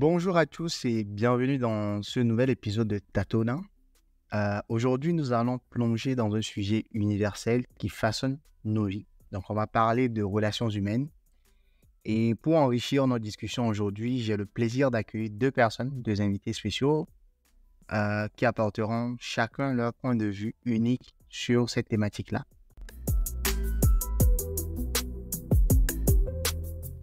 Bonjour à tous et bienvenue dans ce nouvel épisode de Tatona. Aujourd'hui, nous allons plonger dans un sujet universel qui façonne nos vies. Donc, on va parler de relations humaines. Et pour enrichir notre discussion aujourd'hui, j'ai le plaisir d'accueillir deux invités spéciaux qui apporteront chacun leur point de vue unique sur cette thématique-là.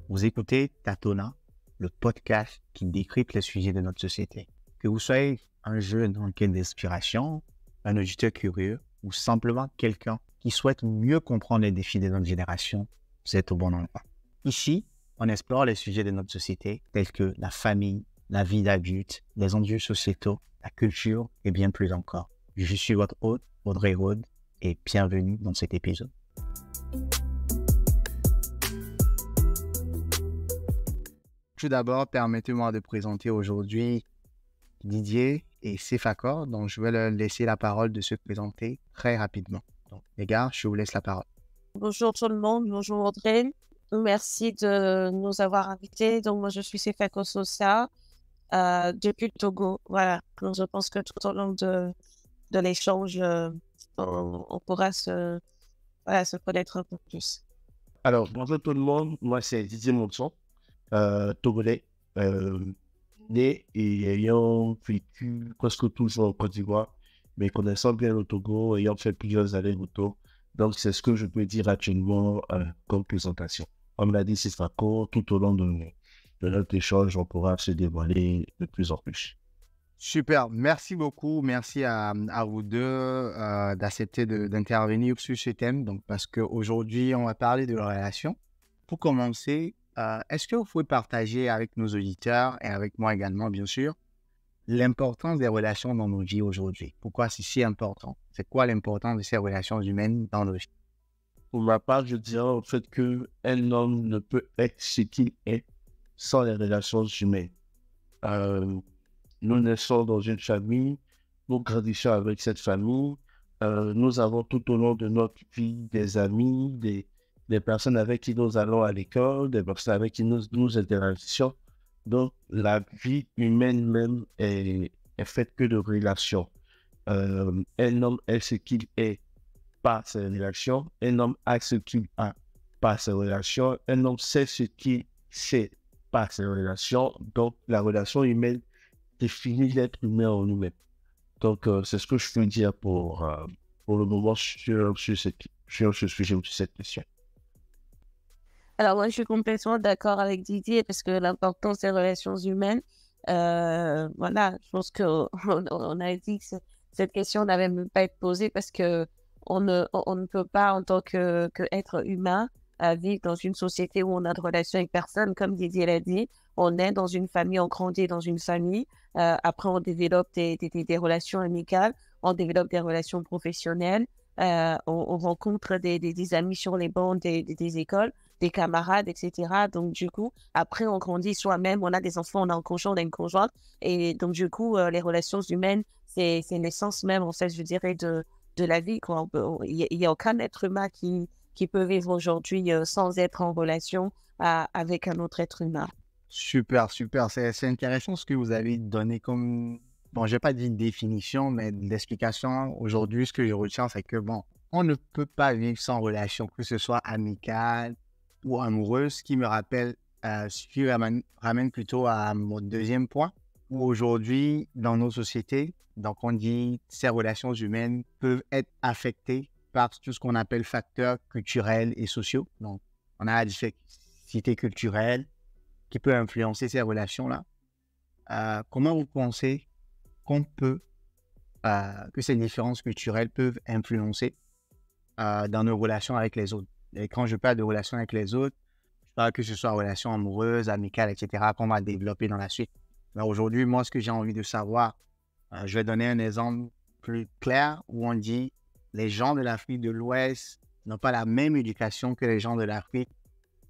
Vous écoutez Tatona, le podcast qui décrypte les sujets de notre société. Que vous soyez un jeune en quête d'inspiration, un auditeur curieux ou simplement quelqu'un qui souhaite mieux comprendre les défis de notre génération, vous êtes au bon endroit. Ici, on explore les sujets de notre société tels que la famille, la vie d'adulte, les enjeux sociétaux, la culture et bien plus encore. Je suis votre hôte, Audrey Rode, et bienvenue dans cet épisode. Tout d'abord, permettez-moi de présenter aujourd'hui Didier et Sefakor, donc je vais leur laisser la parole de se présenter très rapidement. Donc, les gars, je vous laisse la parole. Bonjour tout le monde, bonjour Audrey. Merci de nous avoir invités. Donc, moi, je suis Sefakor Sosa depuis le Togo. Voilà, donc, je pense que tout au long de l'échange, on pourra se connaître un peu plus. Alors, bonjour tout le monde, moi c'est Didier Monson, Togolais, né et ayant vécu presque toujours en Côte d'Ivoire, mais connaissant bien le Togo, ayant fait plusieurs années au Togo. Donc, c'est ce que je peux dire actuellement comme présentation. On me l'a dit, c'est Sefakor, tout au long de notre échange, on pourra se dévoiler de plus en plus. Super, merci beaucoup. Merci à vous deux d'accepter d'intervenir sur ce thème. Donc, parce qu'aujourd'hui, on va parler de la relation. Pour commencer, est-ce que vous pouvez partager avec nos auditeurs et avec moi également, bien sûr, l'importance des relations dans nos vies aujourd'hui? Pourquoi c'est si important? C'est quoi l'importance de ces relations humaines dans nos vies? Pour ma part, je dirais en fait qu'un homme ne peut être ce qu'il est sans les relations humaines. Nous naissons dans une famille, nous grandissons avec cette famille, nous avons tout au long de notre vie des amis, des personnes avec qui nous allons à l'école, des personnes avec qui nous interagissons. Donc, la vie humaine même est faite que de relations. Un homme est ce qu'il est par ses relations, un homme a ce qu'il a par ses relations, un homme sait ce qu'il sait par ses relations. Donc, la relation humaine définit l'être humain en nous-mêmes. Donc, c'est ce que je peux dire pour le moment sur ce sujet ou sur cette question. Alors, moi, je suis complètement d'accord avec Didier parce que l'importance des relations humaines, voilà, je pense qu'on a dit que cette question n'avait même pas été posée parce qu'on ne peut pas, en tant qu'être humain, vivre dans une société où on a de relations avec personne. Comme Didier l'a dit, on est dans une famille, on grandit dans une famille. Après, on développe des relations amicales, on développe des relations professionnelles, on rencontre des amis sur les bancs des écoles, des camarades, etc. Donc, du coup, après, on grandit soi-même, on a des enfants, on a un conjoint, on a une conjointe. Et donc, du coup, les relations humaines, c'est l'essence même, en fait, je dirais, de la vie, quoi. Il n'y a aucun être humain qui peut vivre aujourd'hui sans être en relation avec un autre être humain. Super, super. C'est intéressant ce que vous avez donné comme... Bon, je n'ai pas dit une définition, mais l'explication aujourd'hui, ce que je retiens, c'est que, bon, on ne peut pas vivre sans relation, que ce soit amicale ou amoureuse, ce qui me rappelle, ce qui ramène plutôt à mon deuxième point, où aujourd'hui, dans nos sociétés, donc on dit ces relations humaines peuvent être affectées par tout ce qu'on appelle facteurs culturels et sociaux. Donc, on a la diversité culturelle qui peut influencer ces relations-là. Comment vous pensez qu'on peut, que ces différences culturelles peuvent influencer dans nos relations avec les autres? Et quand je parle de relations avec les autres, je parle que ce soit relations amoureuses, amicales, etc., qu'on va développer dans la suite. Mais aujourd'hui, moi, ce que j'ai envie de savoir, je vais donner un exemple plus clair où on dit les gens de l'Afrique de l'Ouest n'ont pas la même éducation que les gens de l'Afrique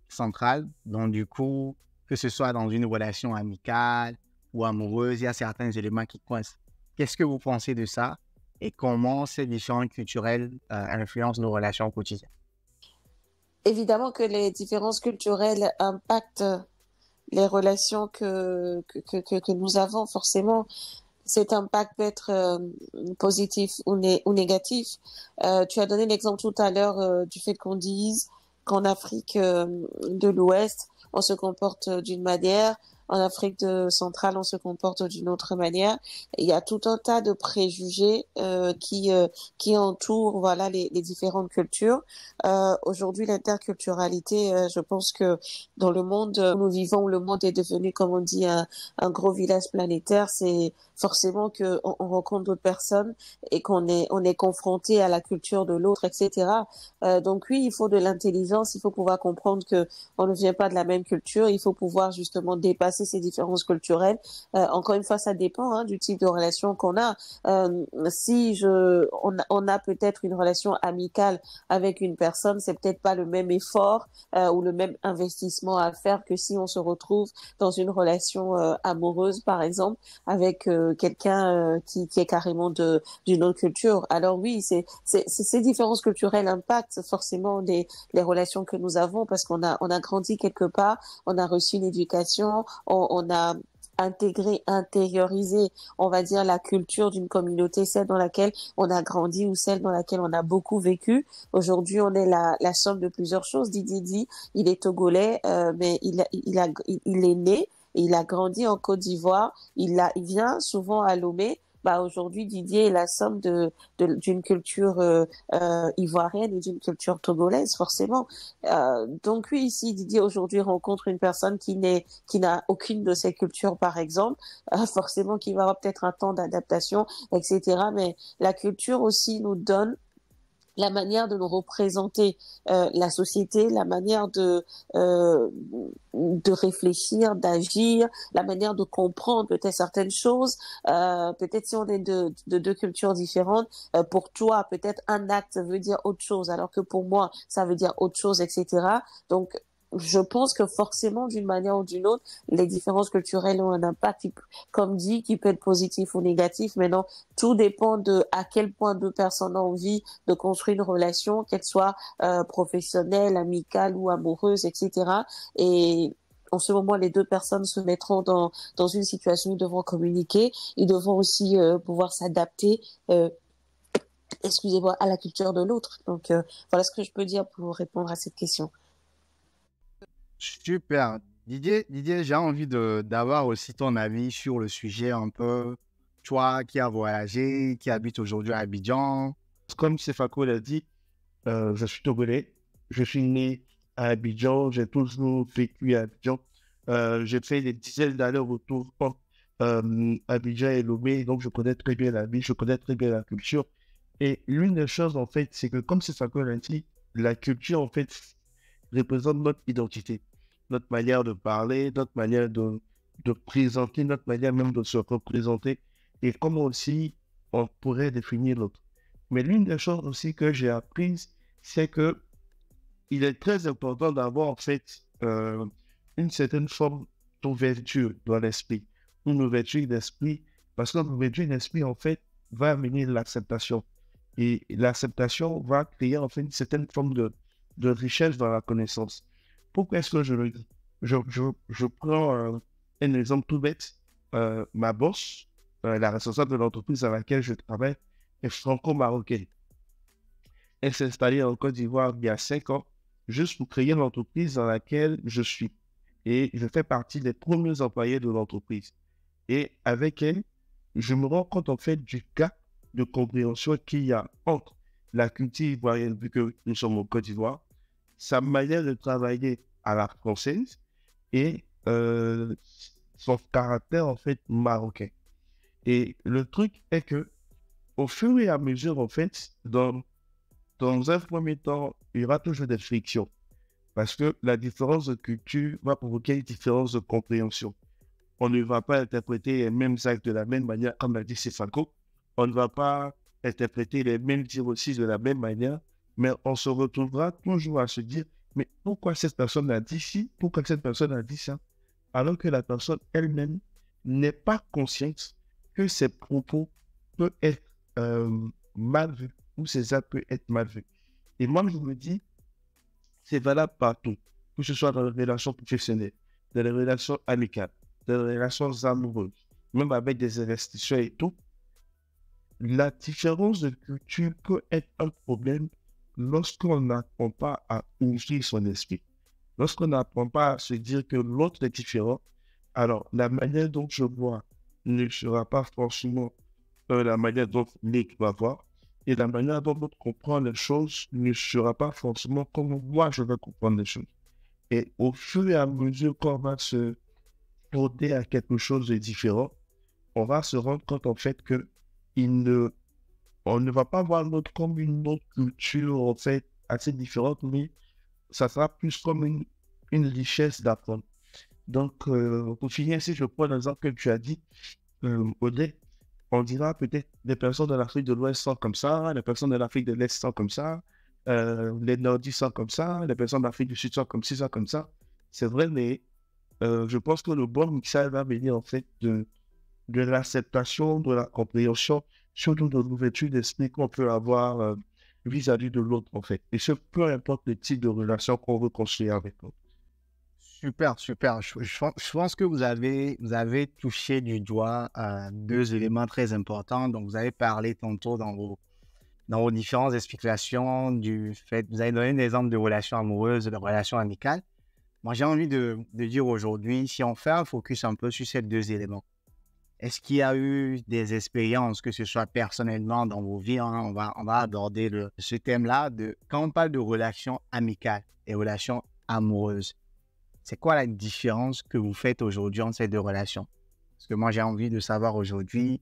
centrale. Donc, du coup, que ce soit dans une relation amicale ou amoureuse, il y a certains éléments qui coincent. Qu'est-ce que vous pensez de ça et comment ces différences culturelles influencent nos relations quotidiennes? Évidemment que les différences culturelles impactent les relations que nous avons, forcément, cet impact peut être positif ou négatif. Tu as donné l'exemple tout à l'heure du fait qu'on dise qu'en Afrique de l'Ouest, on se comporte d'une manière, en Afrique centrale, on se comporte d'une autre manière. Il y a tout un tas de préjugés qui entourent voilà les différentes cultures. Aujourd'hui, l'interculturalité, je pense que dans le monde où nous vivons, où le monde est devenu, comme on dit, un gros village planétaire, c'est forcément que on rencontre d'autres personnes et on est confronté à la culture de l'autre, etc. Donc oui, il faut de l'intelligence, il faut pouvoir comprendre que on ne vient pas de la même culture, il faut pouvoir justement dépasser ces différences culturelles. Encore une fois, ça dépend du type de relation qu'on a. On a peut-être une relation amicale avec une personne, c'est peut-être pas le même effort ou le même investissement à faire que si on se retrouve dans une relation amoureuse, par exemple, avec quelqu'un qui est carrément d'une autre culture. Alors oui, ces différences culturelles impactent forcément les relations que nous avons parce on a grandi quelque part, on a reçu une éducation, on a intériorisé, on va dire, la culture d'une communauté, celle dans laquelle on a grandi ou celle dans laquelle on a beaucoup vécu. Aujourd'hui, on est la somme de plusieurs choses. Didi, il est togolais, mais il est né, il a grandi en Côte d'Ivoire, il vient souvent à Lomé. Bah, aujourd'hui, Didier est la somme d'une culture ivoirienne et d'une culture togolaise, forcément. Donc oui, ici, Didier aujourd'hui rencontre une personne qui n'a aucune de ces cultures, par exemple, forcément qu'il va avoir peut-être un temps d'adaptation, etc. Mais la culture aussi nous donne la manière de nous représenter la société, la manière de réfléchir, d'agir, la manière de comprendre peut-être certaines choses. Peut-être si on est de deux cultures différentes, pour toi, peut-être un acte veut dire autre chose, alors que pour moi, ça veut dire autre chose, etc. Donc, je pense que forcément, d'une manière ou d'une autre, les différences culturelles ont un impact, comme dit, qui peut être positif ou négatif. Maintenant, tout dépend de à quel point deux personnes ont envie de construire une relation, qu'elle soit professionnelle, amicale ou amoureuse, etc. Et en ce moment, les deux personnes se mettront dans une situation où ils devront communiquer. Ils devront aussi pouvoir s'adapter, excusez-moi, à la culture de l'autre. Donc, voilà ce que je peux dire pour répondre à cette question. Super. Didier, j'ai envie d'avoir aussi ton avis sur le sujet un peu, toi qui as voyagé, qui habite aujourd'hui à Abidjan. Comme Sefako l'a dit, je suis togolais. Je suis né à Abidjan. J'ai toujours vécu à Abidjan. J'ai fait des dizaines d'allers-retours entre Abidjan et Lomé. Donc, je connais très bien la ville, je connais très bien la culture. Et l'une des choses, en fait, c'est que, comme Sefako l'a dit, la culture, en fait, représente notre identité, notre manière de parler, notre manière de présenter, notre manière même de se représenter et comment aussi on pourrait définir l'autre. Mais l'une des choses aussi que j'ai apprises, c'est que il est très important d'avoir en fait une certaine forme d'ouverture dans l'esprit, une ouverture d'esprit, parce que l'ouverture d'esprit en fait va amener l'acceptation. Et l'acceptation va créer en fait une certaine forme de richesse dans la connaissance. Pourquoi est-ce que je le dis? Je prends un exemple tout bête. Ma boss, la responsable de l'entreprise dans laquelle je travaille, est franco-marocaine. Elle s'est installée en Côte d'Ivoire il y a 5 ans, juste pour créer l'entreprise dans laquelle je suis. Et je fais partie des premiers employés de l'entreprise. Et avec elle, je me rends compte en fait du gap de compréhension qu'il y a entre la culture ivoirienne, vu que nous sommes en Côte d'Ivoire, sa manière de travailler à la française et son caractère en fait marocain. Et le truc est que au fur et à mesure, en fait, dans un premier temps, il y aura toujours des frictions parce que la différence de culture va provoquer une différence de compréhension. On ne va pas interpréter les mêmes actes de la même manière, comme l'a dit Sefako. On ne va pas interpréter les mêmes dires aussi de la même manière, mais on se retrouvera toujours à se dire, mais pourquoi cette personne a dit ci, pourquoi cette personne a dit ça, alors que la personne elle-même n'est pas consciente que ses propos peuvent être mal vus ou ses actes peuvent être mal vus. Et moi, je me dis, c'est valable partout, que ce soit dans les relations professionnelles, dans les relations amicales, dans les relations amoureuses, même avec des investisseurs et tout, la différence de culture peut être un problème lorsqu'on n'apprend pas à ouvrir son esprit. Lorsqu'on n'apprend pas à se dire que l'autre est différent, alors la manière dont je vois ne sera pas forcément la manière dont Nick va voir, et la manière dont l'autre comprend les choses ne sera pas forcément comme moi je vais comprendre les choses. Et au fur et à mesure qu'on va se porter à quelque chose de différent, on va se rendre compte en fait que on ne va pas voir l'autre comme une autre culture en fait assez différente, mais ça sera plus comme une richesse d'apprendre. Donc, pour finir, si je prends l'exemple que tu as dit, Audrey, on dira peut-être les personnes de l'Afrique de l'Ouest sont comme ça, les personnes de l'Afrique de l'Est sont comme ça, les Nordistes sont comme ça, les personnes d'Afrique du Sud sont comme ci, sont comme ça. C'est vrai, mais je pense que le bon mixage va venir en fait de l'acceptation, de la compréhension, surtout de l'ouverture d'esprit qu'on peut avoir vis-à-vis de l'autre en fait. Et ce, peu importe le type de relation qu'on veut construire avec l'autre. Super, super. Je pense que vous avez touché du doigt deux éléments très importants. Donc, vous avez parlé tantôt dans vos différentes explications du fait, vous avez donné des exemples de relations amoureuses, de relations amicales. Moi, j'ai envie de dire aujourd'hui, si on fait un focus un peu sur ces deux éléments, est-ce qu'il y a eu des expériences, que ce soit personnellement dans vos vies, hein, on va aborder ce thème-là, quand on parle de relations amicales et relations amoureuses, c'est quoi la différence que vous faites aujourd'hui entre ces deux relations? Parce que moi, j'ai envie de savoir aujourd'hui,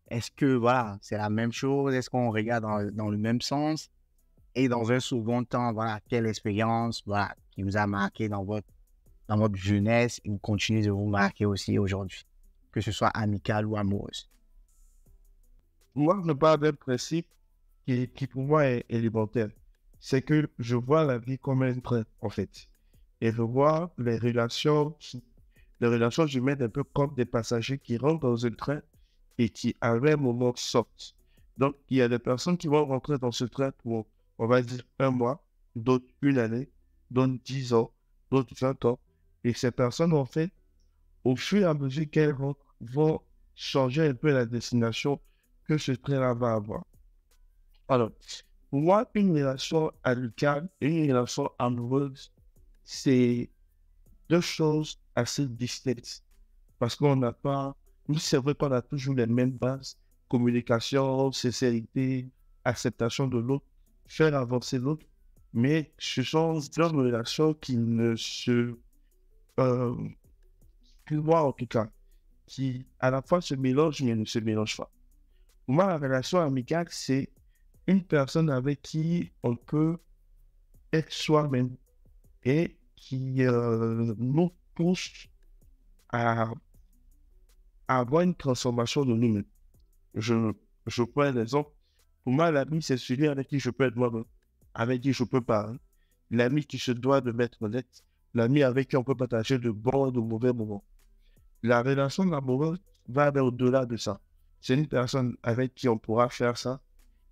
est-ce que, voilà, c'est la même chose? Est-ce qu'on regarde dans le même sens? Et dans un second temps, voilà, quelle expérience, voilà, qui vous a marqué dans votre jeunesse et continue de vous marquer aussi aujourd'hui, que ce soit amicale ou amoureuse? Moi, je parle d'un principe qui pour moi est élémentaire. C'est que je vois la vie comme un train, en fait. Et je vois les relations humaines un peu comme des passagers qui rentrent dans un train et qui, à un moment, sortent. Donc, il y a des personnes qui vont rentrer dans ce train pour, on va dire, un mois, d'autres une année, d'autres 10 ans, d'autres 20 ans. Et ces personnes, en fait, au fur et à mesure qu'elles rentrent, vont changer un peu la destination que ce train-là va avoir. Alors, pour moi, une relation amicale et une relation amoureuse, c'est deux choses assez distinctes. Parce qu'on n'a pas, nous, c'est vrai qu'on a toujours les mêmes bases, communication, sincérité, acceptation de l'autre, faire avancer l'autre, mais ce sont deux relations qui ne se, euh, pour moi en tout cas, qui à la fois se mélangent mais ne se mélangent pas. Pour moi, la relation amicale, c'est une personne avec qui on peut être soi-même et qui nous pousse à avoir une transformation de nous-mêmes. Je, je prends un exemple. Pour moi, l'ami, c'est celui avec qui je peux être moi-même, avec qui je peux parler. L'ami qui se doit de m'être honnête. L'ami avec qui on peut partager de bons et de mauvais moments. La relation amoureuse va aller au-delà de ça. C'est une personne avec qui on pourra faire ça,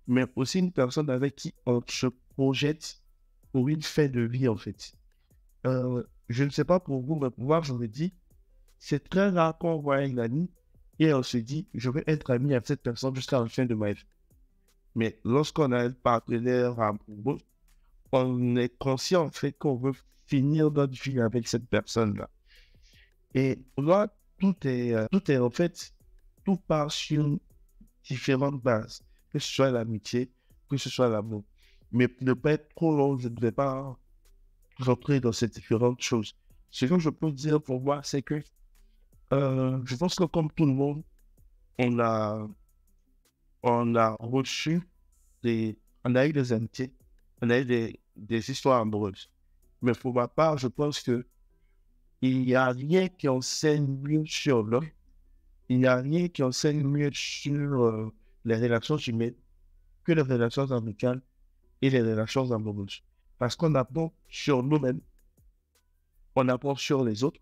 mais aussi une personne avec qui on se projette pour une fin de vie, en fait. Je ne sais pas pour vous, mais pour moi, je me dis, c'est très rare qu'on voit un ami et on se dit, je vais être ami avec cette personne jusqu'à la fin de ma vie. Mais lorsqu'on a un partenaire amoureux, on est conscient en fait qu'on veut finir notre vie avec cette personne-là. Et là, tout est en fait, tout part sur différentes bases, que ce soit l'amitié, que ce soit l'amour. Mais pour ne pas être trop long, je ne vais pas rentrer dans ces différentes choses. Ce que je peux dire pour moi, c'est que je pense que comme tout le monde, on a, on a reçu on a eu des amitiés, on a eu des histoires amoureuses. Mais pour ma part, je pense que il n'y a rien qui enseigne mieux sur l'homme, il n'y a rien qui enseigne mieux sur les relations humaines que les relations amicales et les relations amoureuses. Parce qu'on apprend sur nous-mêmes, on apprend sur les autres,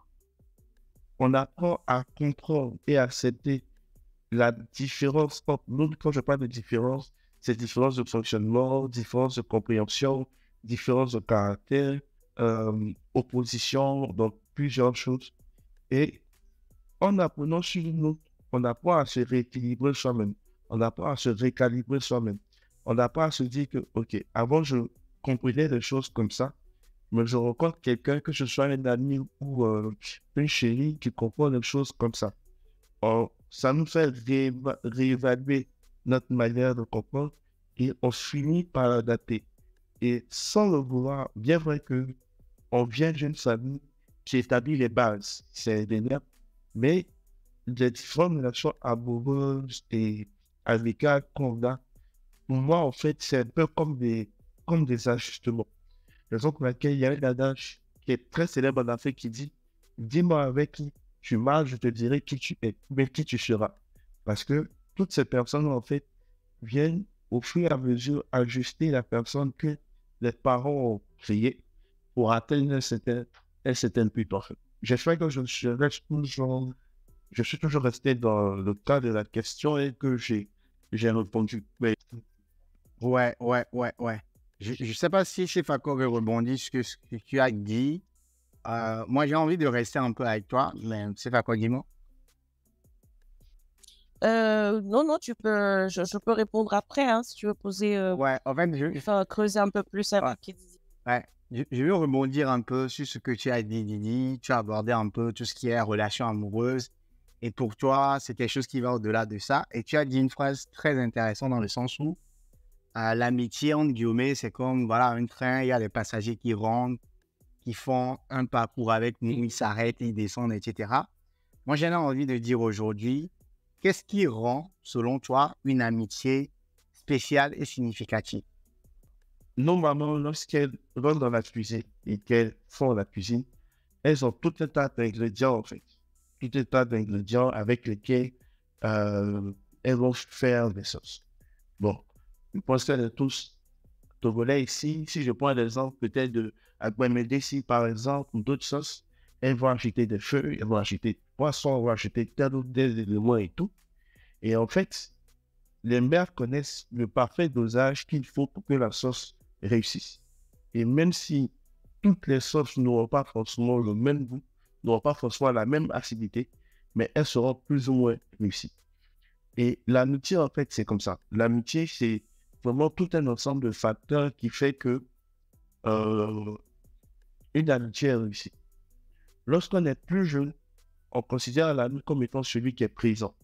on apprend à comprendre et à accepter la différence entre nous. Quand je parle de différence, c'est différence de fonctionnement, différence de compréhension, différence de caractère, opposition, donc plusieurs choses. Et en apprenant sur nous, on apprend à se rééquilibrer soi-même. On apprend à se récalibrer soi-même. On apprend à se dire que, OK, avant, je comprenais les choses comme ça, mais je rencontre quelqu'un, que ce soit un ami ou une chérie qui comprend les choses comme ça. Ça nous fait réévaluer notre manière de comprendre et on finit par l'adapter. Et sans le vouloir, bien vrai que on vient d'une famille qui établit les bases, c'est indéniable, mais les différentes relations amoureuses et amicales qu'on a, pour moi, en fait, c'est un peu comme des ajustements. Raison pour laquelle il y a un adage qui est très célèbre en Afrique qui dit: dis-moi avec qui tu marches, je te dirai qui tu es, mais qui tu seras. Parce que toutes ces personnes, en fait, viennent au fur et à mesure ajuster la personne que les parents ont créée pour atteindre un certain but, en fait. J'espère que je suis toujours resté dans le cas de la question et que j'ai répondu. Mais Ouais, ouais, ouais, ouais. Je ne sais pas si Chef Accor rebondit sur ce que tu as dit. Moi, j'ai envie de rester un peu avec toi, mais Chef Accor, dis-moi. Non, non, je peux répondre après, hein, si tu veux poser, Ouais, en fait, enfin, creuser un peu plus avec Didi. ouais, je veux rebondir un peu sur ce que tu as dit, Didi. Tu as abordé un peu tout ce qui est relation amoureuse. Et pour toi, c'est quelque chose qui va au-delà de ça. Et tu as dit une phrase très intéressante dans le sens où l'amitié, entre guillemets, c'est comme voilà, un train, il y a des passagers qui rentrent, qui font un parcours avec nous, ils s'arrêtent, ils descendent, etc. Moi, j'ai envie de dire aujourd'hui, qu'est-ce qui rend, selon toi, une amitié spéciale et significative? normalement, lorsqu'elles vont dans la cuisine et qu'elles font la cuisine, elles ont tout un tas d'ingrédients, en fait. Tout un tas d'ingrédients avec lesquels elles vont faire des sauces. Bon, je pense qu'elles sont tous togolais ici. Si je prends l'exemple peut-être de Agbemédé, par exemple, ou d'autres sauces, elles vont acheter des feuilles, elles vont acheter des poissons, elles vont acheter tel ou tel élément et tout. Et en fait, les mères connaissent le parfait dosage qu'il faut pour que la sauce réussisse. Et même si toutes les sauces n'auront pas forcément le même goût, n'auront pas forcément la même acidité, mais elles seront plus ou moins réussies. Et l'amitié, en fait, c'est comme ça. L'amitié, c'est vraiment tout un ensemble de facteurs qui fait que euh, une amitié est réussie. Lorsqu'on est plus jeune, on considère l'ami comme étant celui qui est présent.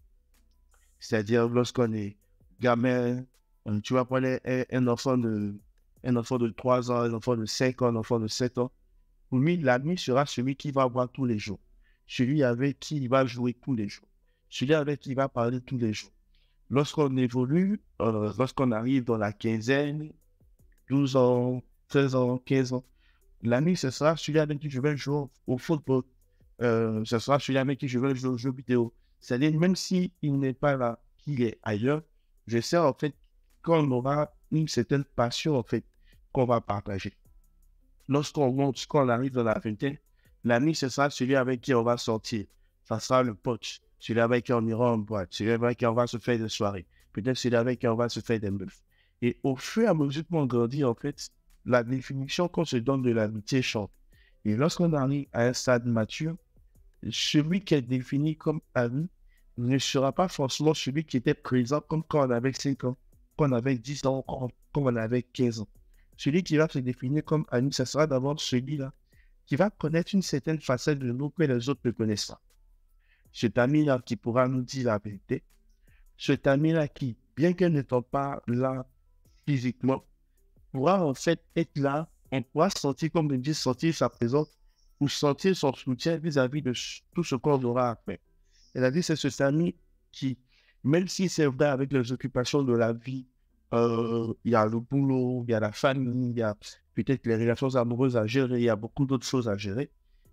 C'est-à-dire lorsqu'on est gamin, tu vas prendre un enfant de 3 ans, un enfant de 5 ans, un enfant de 7 ans. Pour lui, l'ami sera celui qui va voir tous les jours. Celui avec qui il va jouer tous les jours. Celui avec qui il va parler tous les jours. Lorsqu'on évolue, lorsqu'on arrive dans la quinzaine, 12 ans, 13 ans, 15 ans, l'ami, ce sera celui avec qui je vais jouer au football. Ce sera celui avec qui je vais jouer aux jeux vidéo. C'est-à-dire, même s'il n'est pas là, qu'il est ailleurs, je sais en fait qu'on aura une certaine passion en fait qu'on va partager. Lorsqu'on arrive dans la vingtaine, l'ami, ce sera celui avec qui on va sortir. Ça sera le pote, celui avec qui on ira en boîte, celui avec qui on va se faire des soirées, peut-être celui avec qui on va se faire des meufs. Et au fur et à mesure qu'on grandit, en fait, la définition qu'on se donne de l'amitié change. Et lorsqu'on arrive à un stade mature, celui qui est défini comme ami ne sera pas forcément celui qui était présent comme quand on avait 5 ans, quand on avait 10 ans, quand on avait 15 ans. Celui qui va se définir comme ami, ce sera d'abord celui-là qui va connaître une certaine facette de nous que les autres ne connaissent pas. Cet ami-là qui pourra nous dire la vérité. Cet ami-là qui, bien qu'elle n'étant pas là physiquement, pourra en fait être là. On pourra sentir, comme je dis, sentir sa présence ou sentir son soutien vis-à-vis de tout ce qu'on aura à faire. Elle a dit, c'est cet ami qui, même si c'est vrai avec les occupations de la vie, il y a le boulot, il y a la famille, il y a peut-être les relations amoureuses à gérer, il y a beaucoup d'autres choses à gérer.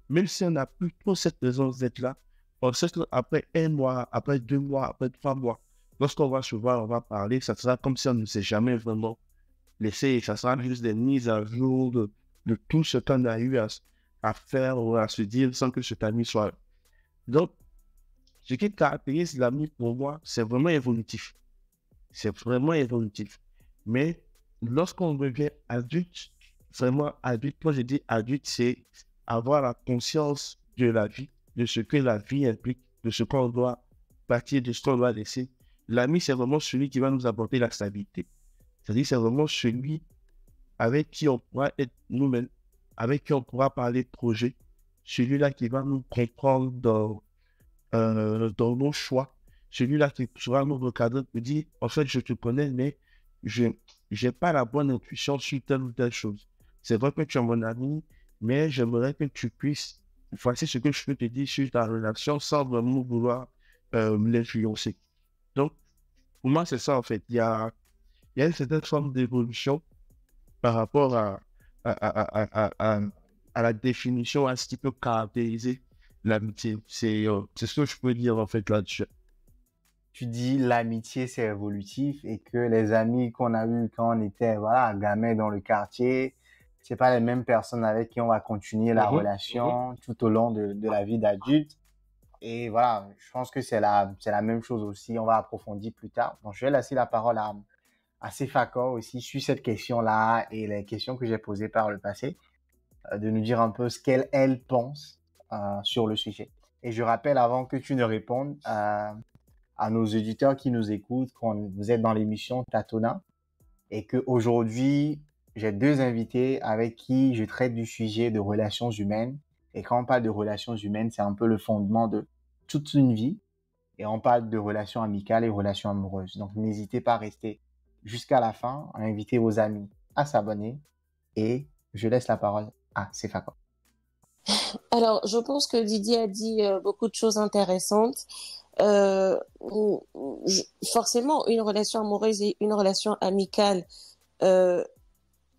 Même si on n'a plus trop cette présence d'être là, on sait qu'après 1 mois, après 2 mois, après 3 mois, lorsqu'on va se voir, on va parler, ça sera comme si on ne s'est jamais vraiment laissé. Ça sera juste des mises à jour de tout ce qu'on a eu à faire ou à se dire sans que cet ami soit là. Donc, ce qui caractérise l'ami pour moi, c'est vraiment évolutif. C'est vraiment évolutif. Mais lorsqu'on devient adulte, vraiment adulte, quand je dis adulte, c'est avoir la conscience de la vie, de ce que la vie implique, de ce qu'on doit bâtir, de ce qu'on doit laisser. L'ami, c'est vraiment celui qui va nous apporter la stabilité. C'est-à-dire, c'est vraiment celui avec qui on pourra être nous-mêmes, avec qui on pourra parler de projet, celui-là qui va nous comprendre dans nos choix, celui-là qui sera nous recadrer, nous dire, en fait, je te connais, mais je n'ai pas la bonne intuition sur telle ou telle chose. C'est vrai que tu es mon ami, mais j'aimerais que tu puisses, voici ce que je peux te dire sur ta relation sans vraiment vouloir l'influencer. Donc, pour moi, c'est ça, en fait. Il y a une certaine forme d'évolution par rapport à la définition, à ce qui peut caractériser l'amitié. C'est ce que je peux dire en fait là-dessus. Tu dis l'amitié c'est évolutif et que les amis qu'on a eus quand on était voilà gamins dans le quartier, c'est pas les mêmes personnes avec qui on va continuer la relation tout au long de la vie d'adulte. Et voilà, je pense que c'est la même chose aussi. On va approfondir plus tard. Donc je vais laisser la parole à Sefako aussi sur cette question-là et les questions que j'ai posées par le passé, de nous dire un peu ce qu'elle elle pense sur le sujet. Et je rappelle avant que tu ne répondes à nos auditeurs qui nous écoutent, quand vous êtes dans l'émission Tatona et qu'aujourd'hui, j'ai deux invités avec qui je traite du sujet de relations humaines. Et quand on parle de relations humaines, c'est un peu le fondement de toute une vie. Et on parle de relations amicales et relations amoureuses. Donc, n'hésitez pas à rester jusqu'à la fin, à inviter vos amis à s'abonner. Et je laisse la parole à Sefako. Alors, je pense que Didier a dit beaucoup de choses intéressantes. Forcément, une relation amoureuse et une relation amicale,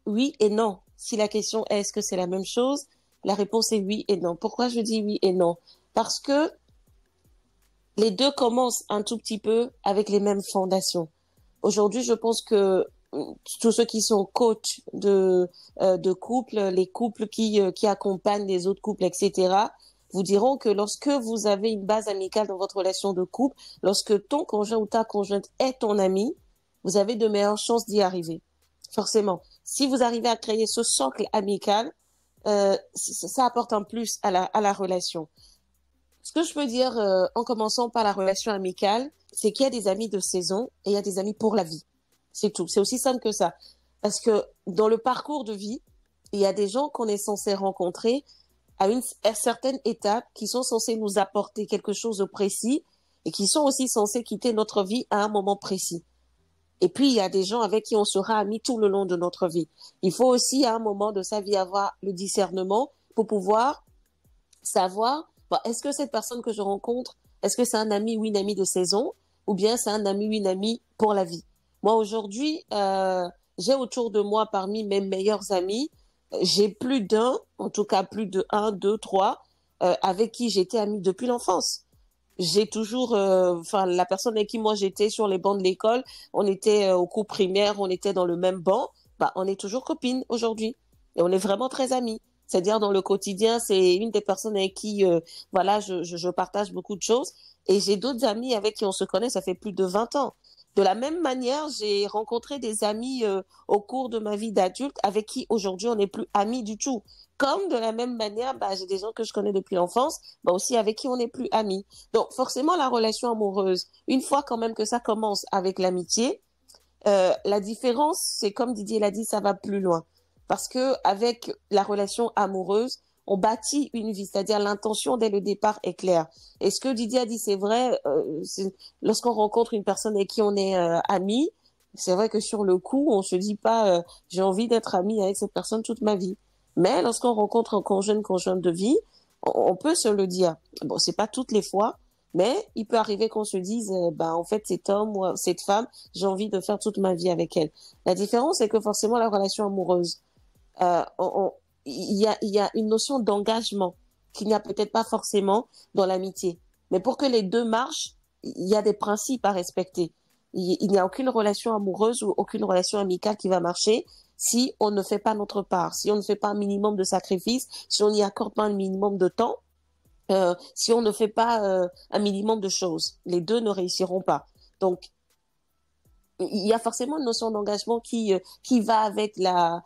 oui et non. Si la question est est-ce que c'est la même chose, la réponse est oui et non. Pourquoi je dis oui et non? Parce que les deux commencent un tout petit peu avec les mêmes fondations. Aujourd'hui, je pense que tous ceux qui sont coachs de couple, les couples qui accompagnent les autres couples, etc., vous diront que lorsque vous avez une base amicale dans votre relation de couple, lorsque ton conjoint ou ta conjointe est ton ami, vous avez de meilleures chances d'y arriver. Forcément. Si vous arrivez à créer ce socle amical, ça apporte un plus à la relation. Ce que je peux dire en commençant par la relation amicale, c'est qu'il y a des amis de saison et il y a des amis pour la vie. C'est tout. C'est aussi simple que ça. Parce que dans le parcours de vie, il y a des gens qu'on est censé rencontrer à une certaine étape qui sont censés nous apporter quelque chose de précis et qui sont aussi censés quitter notre vie à un moment précis. Et puis, il y a des gens avec qui on sera amis tout le long de notre vie. Il faut aussi, à un moment de sa vie, avoir le discernement pour pouvoir savoir, est-ce que cette personne que je rencontre, est-ce que c'est un ami ou une amie de saison ou bien c'est un ami ou une amie pour la vie? Moi, aujourd'hui, j'ai autour de moi, parmi mes meilleurs amis, j'ai plus d'un, en tout cas plus de 1, 2, 3, avec qui j'étais amie depuis l'enfance. J'ai toujours, la personne avec qui moi j'étais sur les bancs de l'école, on était au cours primaire, on était dans le même banc, on est toujours copines aujourd'hui. Et on est vraiment très amis. C'est-à-dire dans le quotidien, c'est une des personnes avec qui, je partage beaucoup de choses. Et j'ai d'autres amis avec qui on se connaît, ça fait plus de 20 ans. De la même manière, j'ai rencontré des amis au cours de ma vie d'adulte avec qui aujourd'hui on n'est plus amis du tout. Comme de la même manière, j'ai des gens que je connais depuis l'enfance, aussi avec qui on n'est plus amis. Donc forcément, la relation amoureuse, une fois quand même que ça commence avec l'amitié, la différence, c'est comme Didier l'a dit, ça va plus loin. Parce que avec la relation amoureuse, on bâtit une vie, c'est-à-dire l'intention dès le départ est claire. Et ce que Didier a dit, c'est vrai, lorsqu'on rencontre une personne avec qui on est amis, c'est vrai que sur le coup, on se dit pas j'ai envie d'être ami avec cette personne toute ma vie. Mais lorsqu'on rencontre un conjoint, une conjointe de vie, on peut se le dire. Bon, c'est pas toutes les fois, mais il peut arriver qu'on se dise en fait cet homme ou cette femme, j'ai envie de faire toute ma vie avec elle. La différence, c'est que forcément la relation amoureuse, il y a une notion d'engagement qu'il n'y a peut-être pas forcément dans l'amitié. Mais pour que les deux marchent, il y a des principes à respecter. Il n'y a aucune relation amoureuse ou aucune relation amicale qui va marcher si on ne fait pas notre part, si on ne fait pas un minimum de sacrifices, si on n'y accorde pas un minimum de temps, si on ne fait pas un minimum de choses. Les deux ne réussiront pas. Donc, il y a forcément une notion d'engagement qui va avec la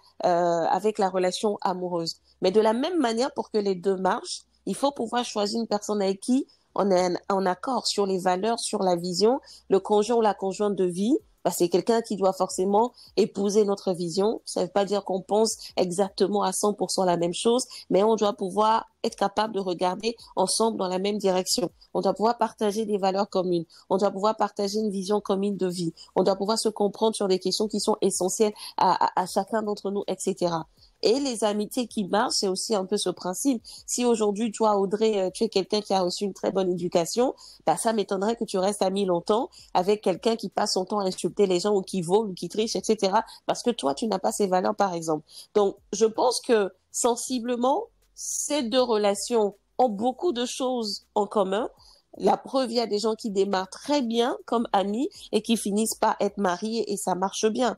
relation amoureuse. Mais de la même manière, pour que les deux marchent, Il faut pouvoir choisir une personne avec qui on est en accord sur les valeurs, sur la vision. Le conjoint ou la conjointe de vie, bah, c'est quelqu'un qui doit forcément épouser notre vision. Ça ne veut pas dire qu'on pense exactement à 100% la même chose, mais on doit pouvoir être capable de regarder ensemble dans la même direction. On doit pouvoir partager des valeurs communes. On doit pouvoir partager une vision commune de vie. On doit pouvoir se comprendre sur des questions qui sont essentielles à chacun d'entre nous, etc. Et les amitiés qui marchent, c'est aussi un peu ce principe. Si aujourd'hui, toi, Audrey, tu es quelqu'un qui a reçu une très bonne éducation, bah, ça m'étonnerait que tu restes ami longtemps avec quelqu'un qui passe son temps à insulter les gens ou qui vole ou qui triche, etc. Parce que toi, tu n'as pas ces valeurs, par exemple. Donc, je pense que sensiblement, ces deux relations ont beaucoup de choses en commun. La preuve, il y a des gens qui démarrent très bien comme amis et qui finissent par être mariés et ça marche bien.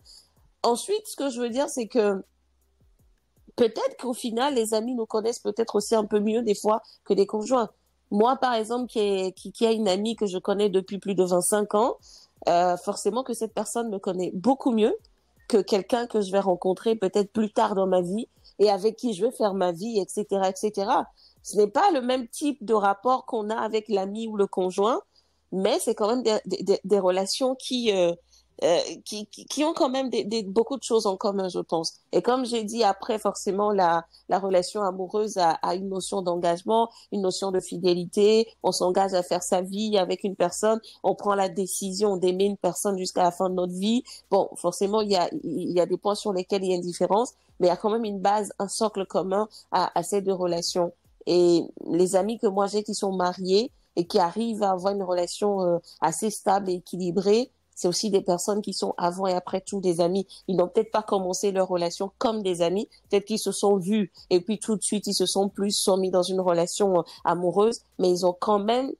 Ensuite, ce que je veux dire, c'est que peut-être qu'au final, les amis nous connaissent peut-être aussi un peu mieux des fois que des conjoints. Moi, par exemple, qui a une amie que je connais depuis plus de 25 ans, forcément que cette personne me connaît beaucoup mieux que quelqu'un que je vais rencontrer peut-être plus tard dans ma vie et avec qui je vais faire ma vie, etc., etc. Ce n'est pas le même type de rapport qu'on a avec l'ami ou le conjoint, mais c'est quand même des relations qui ont quand même beaucoup de choses en commun, je pense. Et comme j'ai dit, après, forcément, la relation amoureuse a une notion d'engagement, une notion de fidélité. On s'engage à faire sa vie avec une personne. On prend la décision d'aimer une personne jusqu'à la fin de notre vie. Bon, forcément, il y a des points sur lesquels il y a une différence, mais il y a quand même une base, un socle commun à ces deux relations. Et les amis que moi j'ai qui sont mariés et qui arrivent à avoir une relation assez stable et équilibrée, c'est aussi des personnes qui sont avant et après tout des amis. Ils n'ont peut-être pas commencé leur relation comme des amis. Peut-être qu'ils se sont vus et puis tout de suite, ils se sont mis dans une relation amoureuse, mais ils ont quand même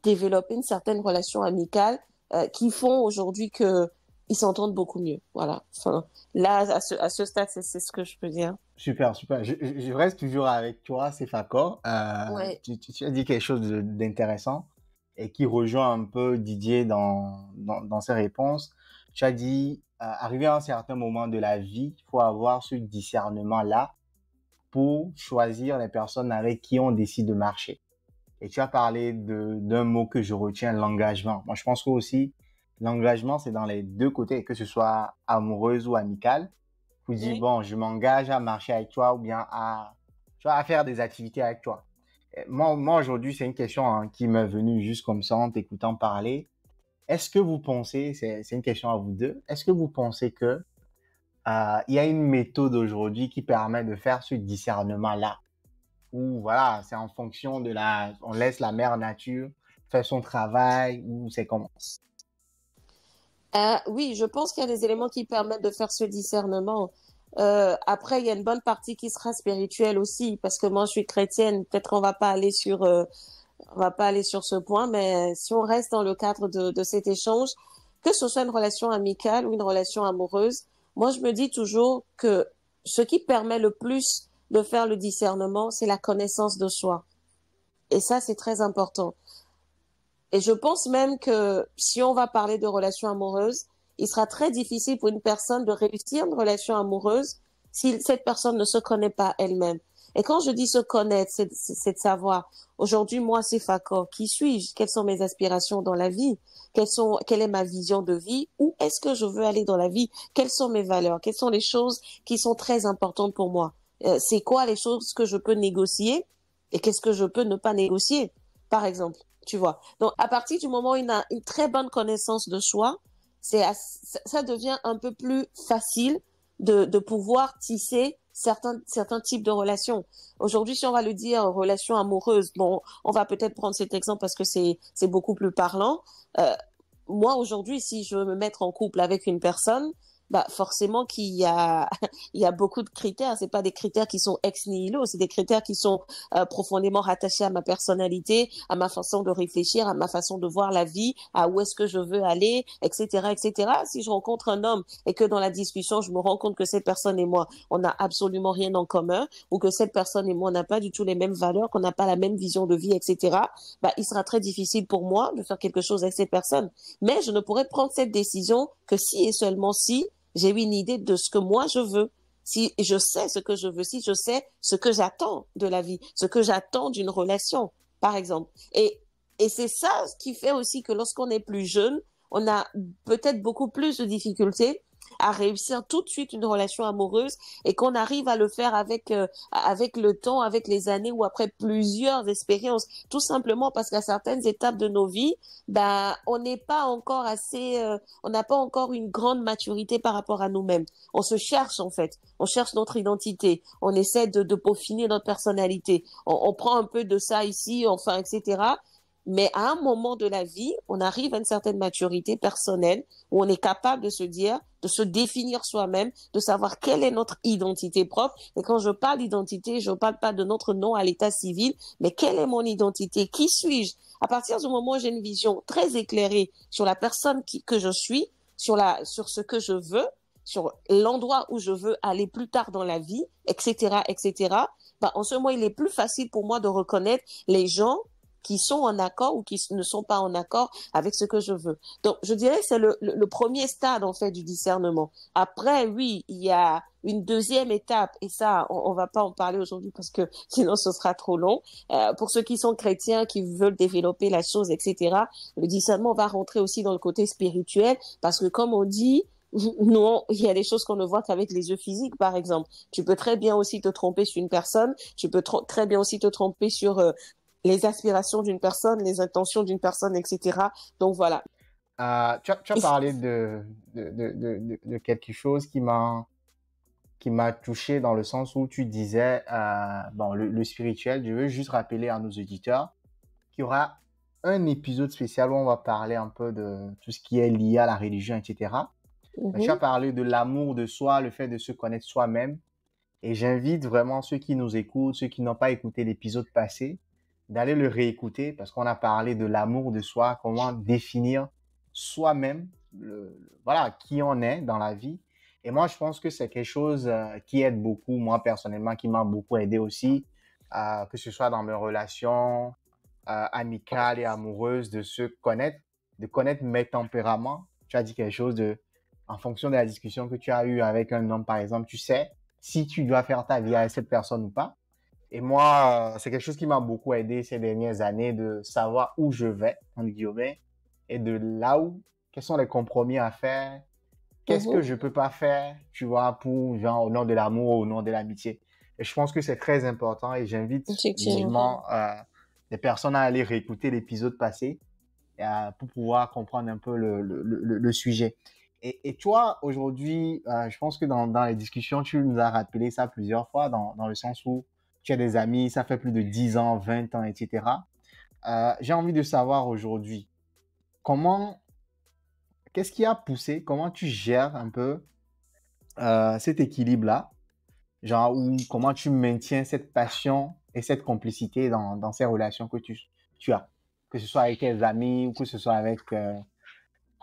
développé une certaine relation amicale qui font aujourd'hui que ils s'entendent beaucoup mieux. Voilà. Enfin, là, à ce stade, c'est ce que je peux dire. Super, super. Je reste toujours avec toi, Sefako. Ouais. Tu as dit quelque chose d'intéressant et qui rejoint un peu Didier dans ses réponses. Tu as dit, arrivé à un certain moment de la vie, il faut avoir ce discernement-là pour choisir les personnes avec qui on décide de marcher. Et tu as parlé d'un mot que je retiens, l'engagement. Moi, je pense que aussi, l'engagement, c'est dans les deux côtés, que ce soit amoureuse ou amicale. Vous dites, Oui. bon, je m'engage à marcher avec toi ou bien à faire des activités avec toi. Moi aujourd'hui, c'est une question qui m'est venue juste comme ça en t'écoutant parler. Est-ce que vous pensez, c'est une question à vous deux, est-ce que vous pensez que il y a une méthode aujourd'hui qui permet de faire ce discernement-là? Ou voilà, c'est en fonction on laisse la mère nature faire son travail ou c'est comment? Oui, je pense qu'il y a des éléments qui permettent de faire ce discernement. Après, il y a une bonne partie qui sera spirituelle aussi, parce que moi, je suis chrétienne. Peut-être qu'on va pas aller on va pas aller sur ce point, mais si on reste dans le cadre de cet échange, que ce soit une relation amicale ou une relation amoureuse, moi, je me dis toujours que ce qui permet le plus de faire le discernement, c'est la connaissance de soi. Et ça, c'est très important. Et je pense même que si on va parler de relations amoureuses, il sera très difficile pour une personne de réussir une relation amoureuse si cette personne ne se connaît pas elle-même. Et quand je dis se connaître, c'est de savoir, aujourd'hui, moi, c'est Fakor. Qui suis-je? Quelles sont mes aspirations dans la vie? Quelle est ma vision de vie? Où est-ce que je veux aller dans la vie? Quelles sont mes valeurs? Quelles sont les choses qui sont très importantes pour moi? C'est quoi les choses que je peux négocier? Et qu'est-ce que je peux ne pas négocier? Par exemple. Tu vois. Donc, à partir du moment où il a une très bonne connaissance de soi, ça devient un peu plus facile de pouvoir tisser certains types de relations. Aujourd'hui, si on va le dire relations amoureuses, bon, on va peut-être prendre cet exemple parce que c'est beaucoup plus parlant. Moi, aujourd'hui, si je veux me mettre en couple avec une personne, bah forcément qu'il y a il y a beaucoup de critères. C'est pas des critères qui sont ex nihilo, c'est des critères qui sont profondément rattachés à ma personnalité, à ma façon de réfléchir, à ma façon de voir la vie, à où est-ce que je veux aller, etc., etc. Si je rencontre un homme et que dans la discussion je me rends compte que cette personne et moi on n'a absolument rien en commun, ou que cette personne et moi on n'a pas du tout les mêmes valeurs, qu'on n'a pas la même vision de vie, etc. Bah il sera très difficile pour moi de faire quelque chose avec cette personne. Mais je ne pourrais prendre cette décision que si et seulement si j'ai eu une idée de ce que moi je veux. si je sais ce que je veux, si je sais ce que j'attends de la vie, ce que j'attends d'une relation, par exemple. Et c'est ça qui fait aussi que lorsqu'on est plus jeune, on a peut-être beaucoup plus de difficultés à réussir tout de suite une relation amoureuse et qu'on arrive à le faire avec le temps, avec les années ou après plusieurs expériences, tout simplement parce qu'à certaines étapes de nos vies, bah, on n'est pas encore on n'a pas encore une grande maturité par rapport à nous-mêmes. On se cherche en fait, on cherche notre identité, on essaie de peaufiner notre personnalité, on prend un peu de ça ici, enfin, etc. Mais à un moment de la vie, on arrive à une certaine maturité personnelle où on est capable de se dire, de se définir soi-même, de savoir quelle est notre identité propre. Et quand je parle d'identité, je ne parle pas de notre nom à l'état civil, mais quelle est mon identité? Qui suis-je? À partir du moment où j'ai une vision très éclairée sur la personne que je suis, sur ce que je veux, sur l'endroit où je veux aller plus tard dans la vie, etc., etc., bah, en ce moment, il est plus facile pour moi de reconnaître les gens qui sont en accord ou qui ne sont pas en accord avec ce que je veux. Donc, je dirais que c'est le premier stade, en fait, du discernement. Après, oui, il y a une deuxième étape, et ça, on va pas en parler aujourd'hui parce que sinon ce sera trop long. Pour ceux qui sont chrétiens, qui veulent développer la chose, etc., le discernement va rentrer aussi dans le côté spirituel parce que, comme on dit, non, il y a des choses qu'on ne voit qu'avec les yeux physiques, par exemple. Tu peux très bien aussi te tromper sur une personne, tu peux très bien aussi te tromper sur les aspirations d'une personne, les intentions d'une personne, etc. Donc voilà. Tu as parlé de quelque chose qui m'a touché dans le sens où tu disais, bon, le spirituel. Je veux juste rappeler à nos auditeurs qu'il y aura un épisode spécial où on va parler un peu de tout ce qui est lié à la religion, etc. Tu as parlé de l'amour de soi, le fait de se connaître soi-même. Et j'invite vraiment ceux qui nous écoutent, ceux qui n'ont pas écouté l'épisode passé, d'aller le réécouter parce qu'on a parlé de l'amour de soi, comment définir soi-même, voilà, qui on est dans la vie. Et moi, je pense que c'est quelque chose qui aide beaucoup, moi personnellement, qui m'a beaucoup aidé aussi, que ce soit dans mes relations amicales et amoureuses, de se connaître, de connaître mes tempéraments. Tu as dit quelque chose en fonction de la discussion que tu as eue avec un homme, par exemple, tu sais si tu dois faire ta vie avec cette personne ou pas. Et moi, c'est quelque chose qui m'a beaucoup aidé ces dernières années de savoir où je vais, entre guillemets, et de là où, quels sont les compromis à faire, qu'est-ce que je peux pas faire, tu vois, pour, genre, au nom de l'amour, au nom de l'amitié. Et je pense que c'est très important et j'invite vivement les personnes à aller réécouter l'épisode passé pour pouvoir comprendre un peu le sujet. Et toi, aujourd'hui, je pense que dans les discussions, tu nous as rappelé ça plusieurs fois, dans le sens où tu as des amis, ça fait plus de 10 ans, 20 ans, etc. J'ai envie de savoir aujourd'hui, qu'est-ce qui a poussé, comment tu gères un peu cet équilibre-là, genre, ou comment tu maintiens cette passion et cette complicité dans ces relations que tu as, que ce soit avec tes amis ou que ce soit avec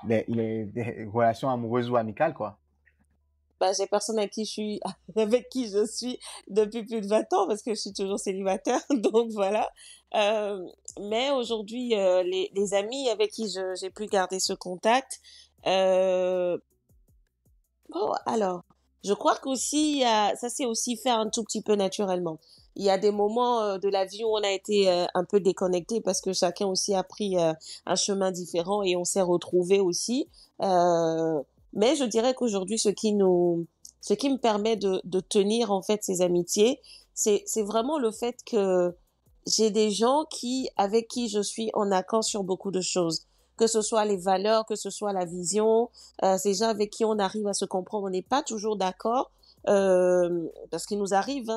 des relations amoureuses ou amicales, quoi. Bah, j'ai personne avec qui je suis depuis plus de 20 ans parce que je suis toujours célibataire, donc voilà. Mais aujourd'hui, les amis avec qui j'ai pu garder ce contact, bon, alors, je crois qu'aussi, ça s'est aussi fait un tout petit peu naturellement. Il y a des moments de la vie où on a été un peu déconnecté parce que chacun aussi a pris un chemin différent et on s'est retrouvés aussi. Euh, mais je dirais qu'aujourd'hui, ce qui me permet de tenir en fait ces amitiés, c'est vraiment le fait que j'ai des gens avec qui je suis en accord sur beaucoup de choses. Que ce soit les valeurs, que ce soit la vision, ces gens avec qui on arrive à se comprendre. On n'est pas toujours d'accord, parce qu'il nous arrive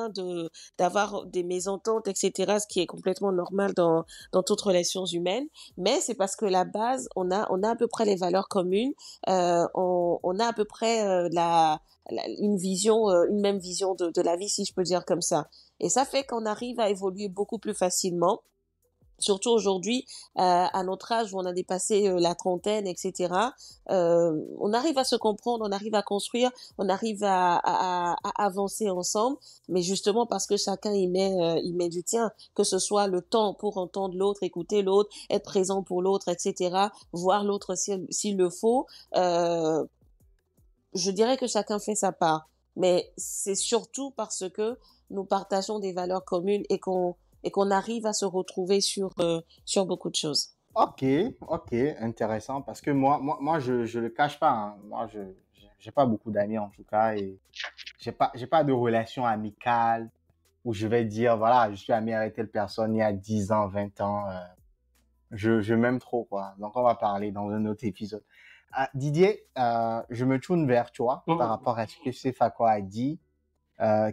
d'avoir des mésententes, etc., ce qui est complètement normal dans toutes relations humaines. Mais c'est parce que la base, on a à peu près les valeurs communes, on a à peu près une même vision de la vie, si je peux dire comme ça. Et ça fait qu'on arrive à évoluer beaucoup plus facilement. Surtout aujourd'hui, à notre âge où on a dépassé la trentaine, etc., on arrive à se comprendre, on arrive à construire, on arrive à avancer ensemble, mais justement parce que chacun il met du tien, que ce soit le temps pour entendre l'autre, écouter l'autre, être présent pour l'autre, etc., voir l'autre s'il le faut. Je dirais que chacun fait sa part. mais c'est surtout parce que nous partageons des valeurs communes et qu'on arrive à se retrouver sur beaucoup de choses. Ok, ok, intéressant. Parce que moi je le cache pas, hein. Moi, j'ai pas beaucoup d'amis en tout cas et j'ai pas de relation amicale où je vais dire, voilà, je suis ami avec telle personne il y a 10 ans, 20 ans. Je m'aime trop, quoi. Donc, on va parler dans un autre épisode. Didier, je me tourne vers toi par Mhm. rapport à ce que Sefako a dit. Euh,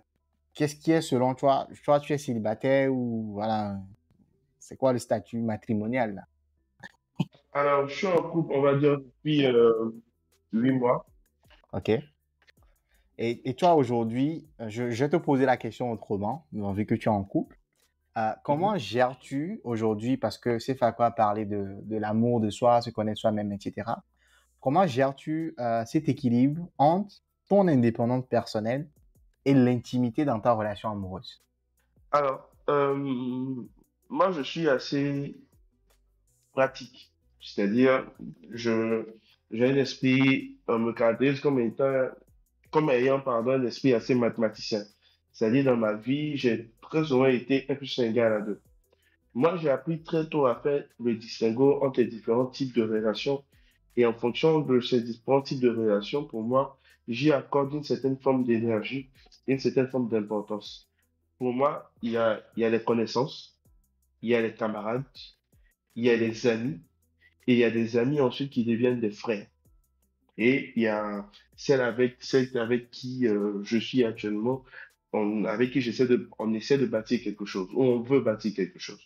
Qu'est-ce qui est selon toi? Toi, tu es célibataire ou voilà, c'est quoi le statut matrimonial là? Alors, je suis en couple, on va dire, depuis 8 mois. Ok. Et toi, aujourd'hui, je vais te poser la question autrement, vu que tu es en couple. Mhm. Comment gères-tu aujourd'hui, parce que Sefako a parlé de l'amour de soi, se connaître soi-même, etc. Comment gères-tu cet équilibre entre ton indépendance personnelle et l'intimité dans ta relation amoureuse? Alors, moi, je suis assez pratique. C'est-à-dire, je, j'ai un esprit, me caractérise comme ayant, pardon, un esprit assez mathématicien. C'est-à-dire, dans ma vie, j'ai très souvent été 1 plus 1 égale à 2. Moi, j'ai appris très tôt à faire le distinguo entre les différents types de relations. Et en fonction de ces différents types de relations, pour moi, j'y accorde une certaine forme d'énergie, une certaine forme d'importance. Pour moi, il y a les connaissances, il y a les camarades, il y a les amis, et il y a des amis ensuite qui deviennent des frères. Et il y a celle avec qui je suis actuellement, avec qui on essaie de bâtir quelque chose, ou on veut bâtir quelque chose.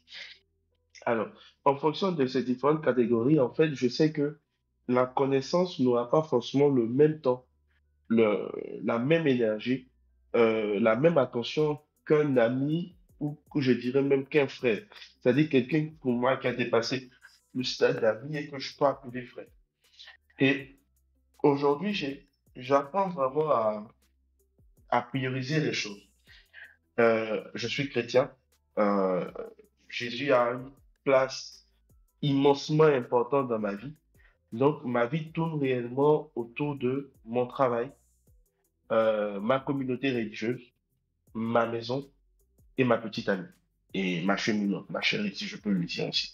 Alors, en fonction de ces différentes catégories, en fait, je sais que la connaissance n'aura pas forcément le même temps, le, la même énergie, la même attention qu'un ami ou que je dirais même qu'un frère. C'est-à-dire quelqu'un pour moi qui a dépassé le stade d'ami et que je peux appeler frère. Et aujourd'hui, j'apprends vraiment à prioriser les choses. Je suis chrétien. Euh, Jésus a une place immensement importante dans ma vie. Donc, ma vie tourne réellement autour de mon travail, ma communauté religieuse, ma maison et ma petite amie. Et ma cheminante, ma chérie, si je peux le dire ainsi.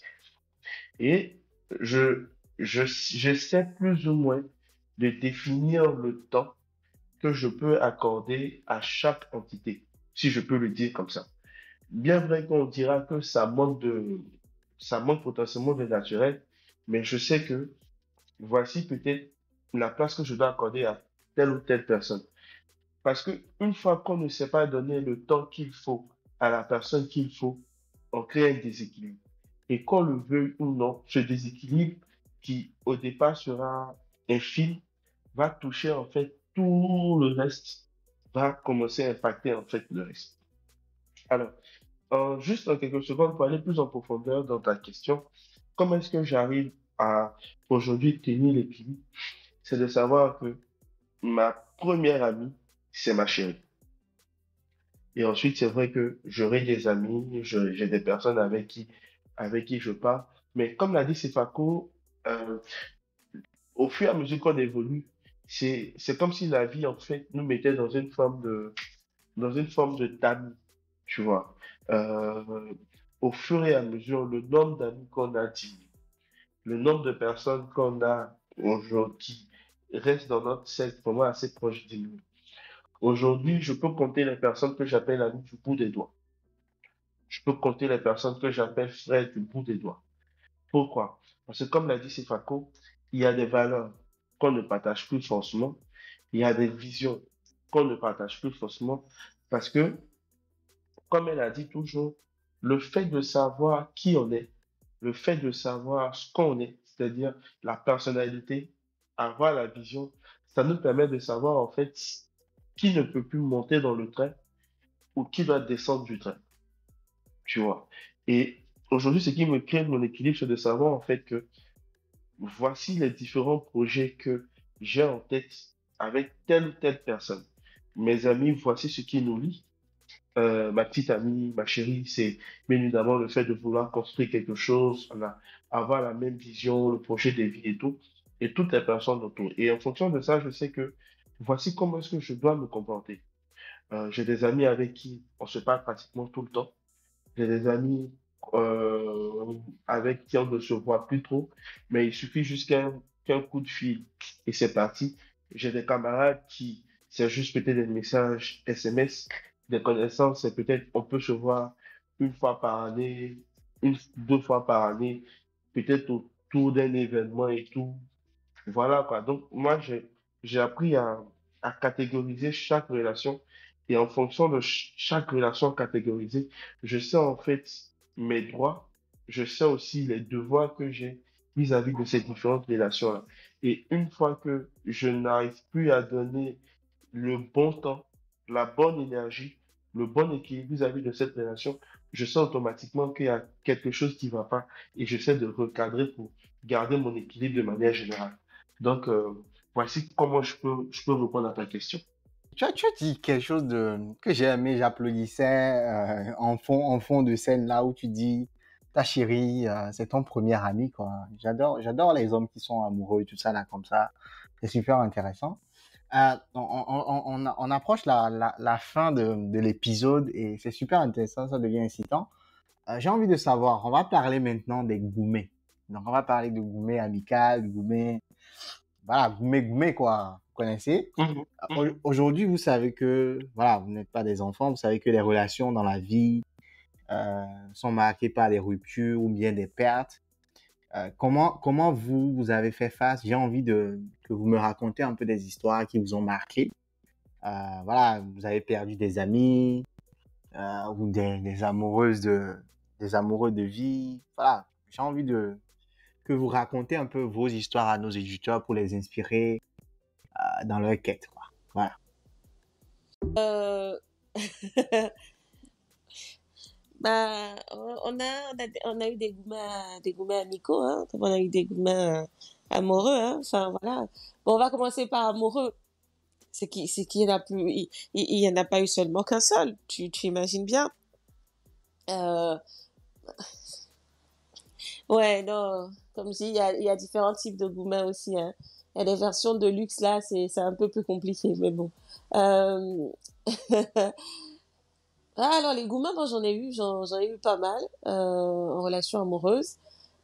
Et je, j'essaie plus ou moins de définir le temps que je peux accorder à chaque entité, si je peux le dire comme ça. Bien vrai qu'on dira que ça manque potentiellement de naturel, mais je sais que voici peut-être la place que je dois accorder à telle ou telle personne. Parce que une fois qu'on ne sait pas donner le temps qu'il faut à la personne qu'il faut, on crée un déséquilibre. Et qu'on le veuille ou non, ce déséquilibre qui au départ sera infime va toucher en fait tout le reste, va commencer à impacter en fait le reste. Alors, juste en quelques secondes pour aller plus en profondeur dans ta question, comment est-ce que j'arrive à aujourd'hui tenir l'équilibre? C'est de savoir que ma première amie, c'est ma chérie. Et ensuite, c'est vrai que j'aurai des amis, j'ai des personnes avec qui je parle. Mais comme l'a dit Sefako, euh, au fur et à mesure qu'on évolue, c'est comme si la vie, en fait, nous mettait dans une forme de tamis, tu vois. Euh, Au fur et à mesure, le nombre d'amis qu'on a diminue, le nombre de personnes qu'on a aujourd'hui qui restent dans notre cercle vraiment assez proche de nous. Aujourd'hui, je peux compter les personnes que j'appelle amis du bout des doigts. Je peux compter les personnes que j'appelle frères du bout des doigts. Pourquoi? Parce que comme l'a dit Sifako, il y a des valeurs qu'on ne partage plus forcément. Il y a des visions qu'on ne partage plus forcément. Parce que, comme elle a dit toujours, le fait de savoir qui on est, le fait de savoir ce qu'on est, c'est-à-dire la personnalité, avoir la vision, ça nous permet de savoir en fait qui ne peut plus monter dans le train ou qui doit descendre du train, tu vois. Et aujourd'hui, ce qui me crée mon équilibre, c'est de savoir en fait que voici les différents projets que j'ai en tête avec telle ou telle personne. Mes amis, voici ce qui nous lie. Ma petite amie, ma chérie, c'est bien évidemment le fait de vouloir construire quelque chose, avoir la même vision, le projet de vie et tout, et toutes les personnes autour. Et en fonction de ça, je sais que voici comment est-ce que je dois me comporter. J'ai des amis avec qui on se parle pratiquement tout le temps. J'ai des amis avec qui on ne se voit plus trop, mais il suffit juste qu'un coup de fil et c'est parti. J'ai des camarades qui, c'est juste peut-être des messages SMS, des connaissances, c'est peut-être on peut se voir une fois par année, deux fois par année, peut-être autour d'un événement et tout. Voilà quoi. Donc, moi, j'ai appris à catégoriser chaque relation et en fonction de chaque relation catégorisée, je sais en fait mes droits, je sais aussi les devoirs que j'ai vis-à-vis de ces différentes relations-là. Et une fois que je n'arrive plus à donner le bon temps, la bonne énergie, le bon équilibre vis-à-vis de cette relation, je sais automatiquement qu'il y a quelque chose qui ne va pas et j'essaie de recadrer pour garder mon équilibre de manière générale. Donc, voici comment je peux répondre à ta question. Tu as dit quelque chose que j'ai aimé, j'applaudissais en fond de scène là où tu dis ta chérie, c'est ton premier ami, quoi. J'adore les hommes qui sont amoureux et tout ça là comme ça. C'est super intéressant. On approche la fin de l'épisode et c'est super intéressant, ça devient incitant. J'ai envie de savoir, on va parler maintenant des gourmets. Donc on va parler de gourmets amical, de gourmets, voilà, gourmets quoi, vous connaissez. Mhm, mhm. Aujourd'hui, vous savez que, voilà, vous n'êtes pas des enfants, vous savez que les relations dans la vie sont marquées par des ruptures ou bien des pertes. Comment vous avez fait face? J'ai envie que vous me racontez un peu des histoires qui vous ont marqué. Voilà, vous avez perdu des amis ou des amoureuses des amoureux de vie. Voilà, j'ai envie que vous racontez un peu vos histoires à nos éditeurs pour les inspirer dans leur quête, quoi. Voilà. Euh, Bah, on a eu des gourmets amicaux, hein, comme on a eu des gourmets amoureux, hein. Enfin, voilà. Bon, on va commencer par amoureux. C'est qu'il y en a plus, il y en a pas eu seulement qu'un seul. Tu imagines bien. Euh, ouais, non. Comme je dis, il y a différents types de gourmets aussi, hein. Il y a des versions de luxe là, c'est un peu plus compliqué, mais bon. Euh, Ah, alors les gourmands, moi j'en ai eu pas mal en relation amoureuse.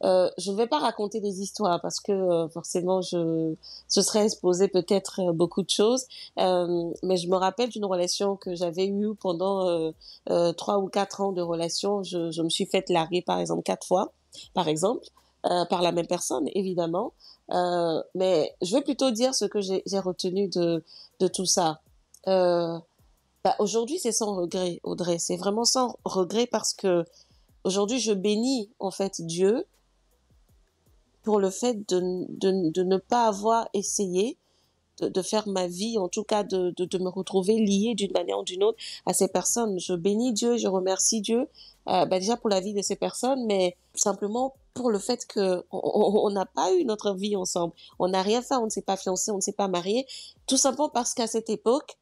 Je ne vais pas raconter des histoires parce que forcément je serais exposée peut-être beaucoup de choses. Mais je me rappelle d'une relation que j'avais eue pendant 3 ou 4 ans de relation. Je me suis faite larguer par exemple 4 fois, par exemple, par la même personne évidemment. Mais je vais plutôt dire ce que j'ai retenu de tout ça. Euh, Bah, aujourd'hui, c'est sans regret, Audrey. C'est vraiment sans regret parce que aujourd'hui, je bénis en fait Dieu pour le fait de ne pas avoir essayé de faire ma vie, en tout cas de me retrouver liée d'une manière ou d'une autre à ces personnes. Je bénis Dieu, je remercie Dieu, bah déjà pour la vie de ces personnes, mais simplement pour le fait que on n'a pas eu notre vie ensemble. On n'a rien fait, on ne s'est pas fiancé, on ne s'est pas marié, tout simplement parce qu'à cette époque,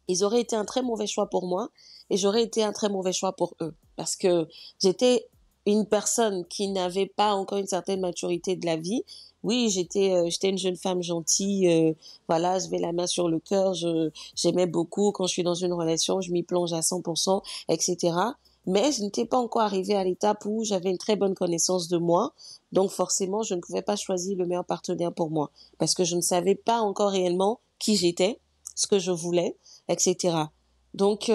ils auraient été un très mauvais choix pour moi et j'aurais été un très mauvais choix pour eux parce que j'étais une personne qui n'avait pas encore une certaine maturité de la vie. Oui, j'étais une jeune femme gentille, voilà, je mets la main sur le cœur, j'aimais beaucoup quand je suis dans une relation, je m'y plonge à 100%, etc. Mais je n'étais pas encore arrivée à l'étape où j'avais une très bonne connaissance de moi, donc forcément, je ne pouvais pas choisir le meilleur partenaire pour moi parce que je ne savais pas encore réellement qui j'étais, ce que je voulais, etc. Donc,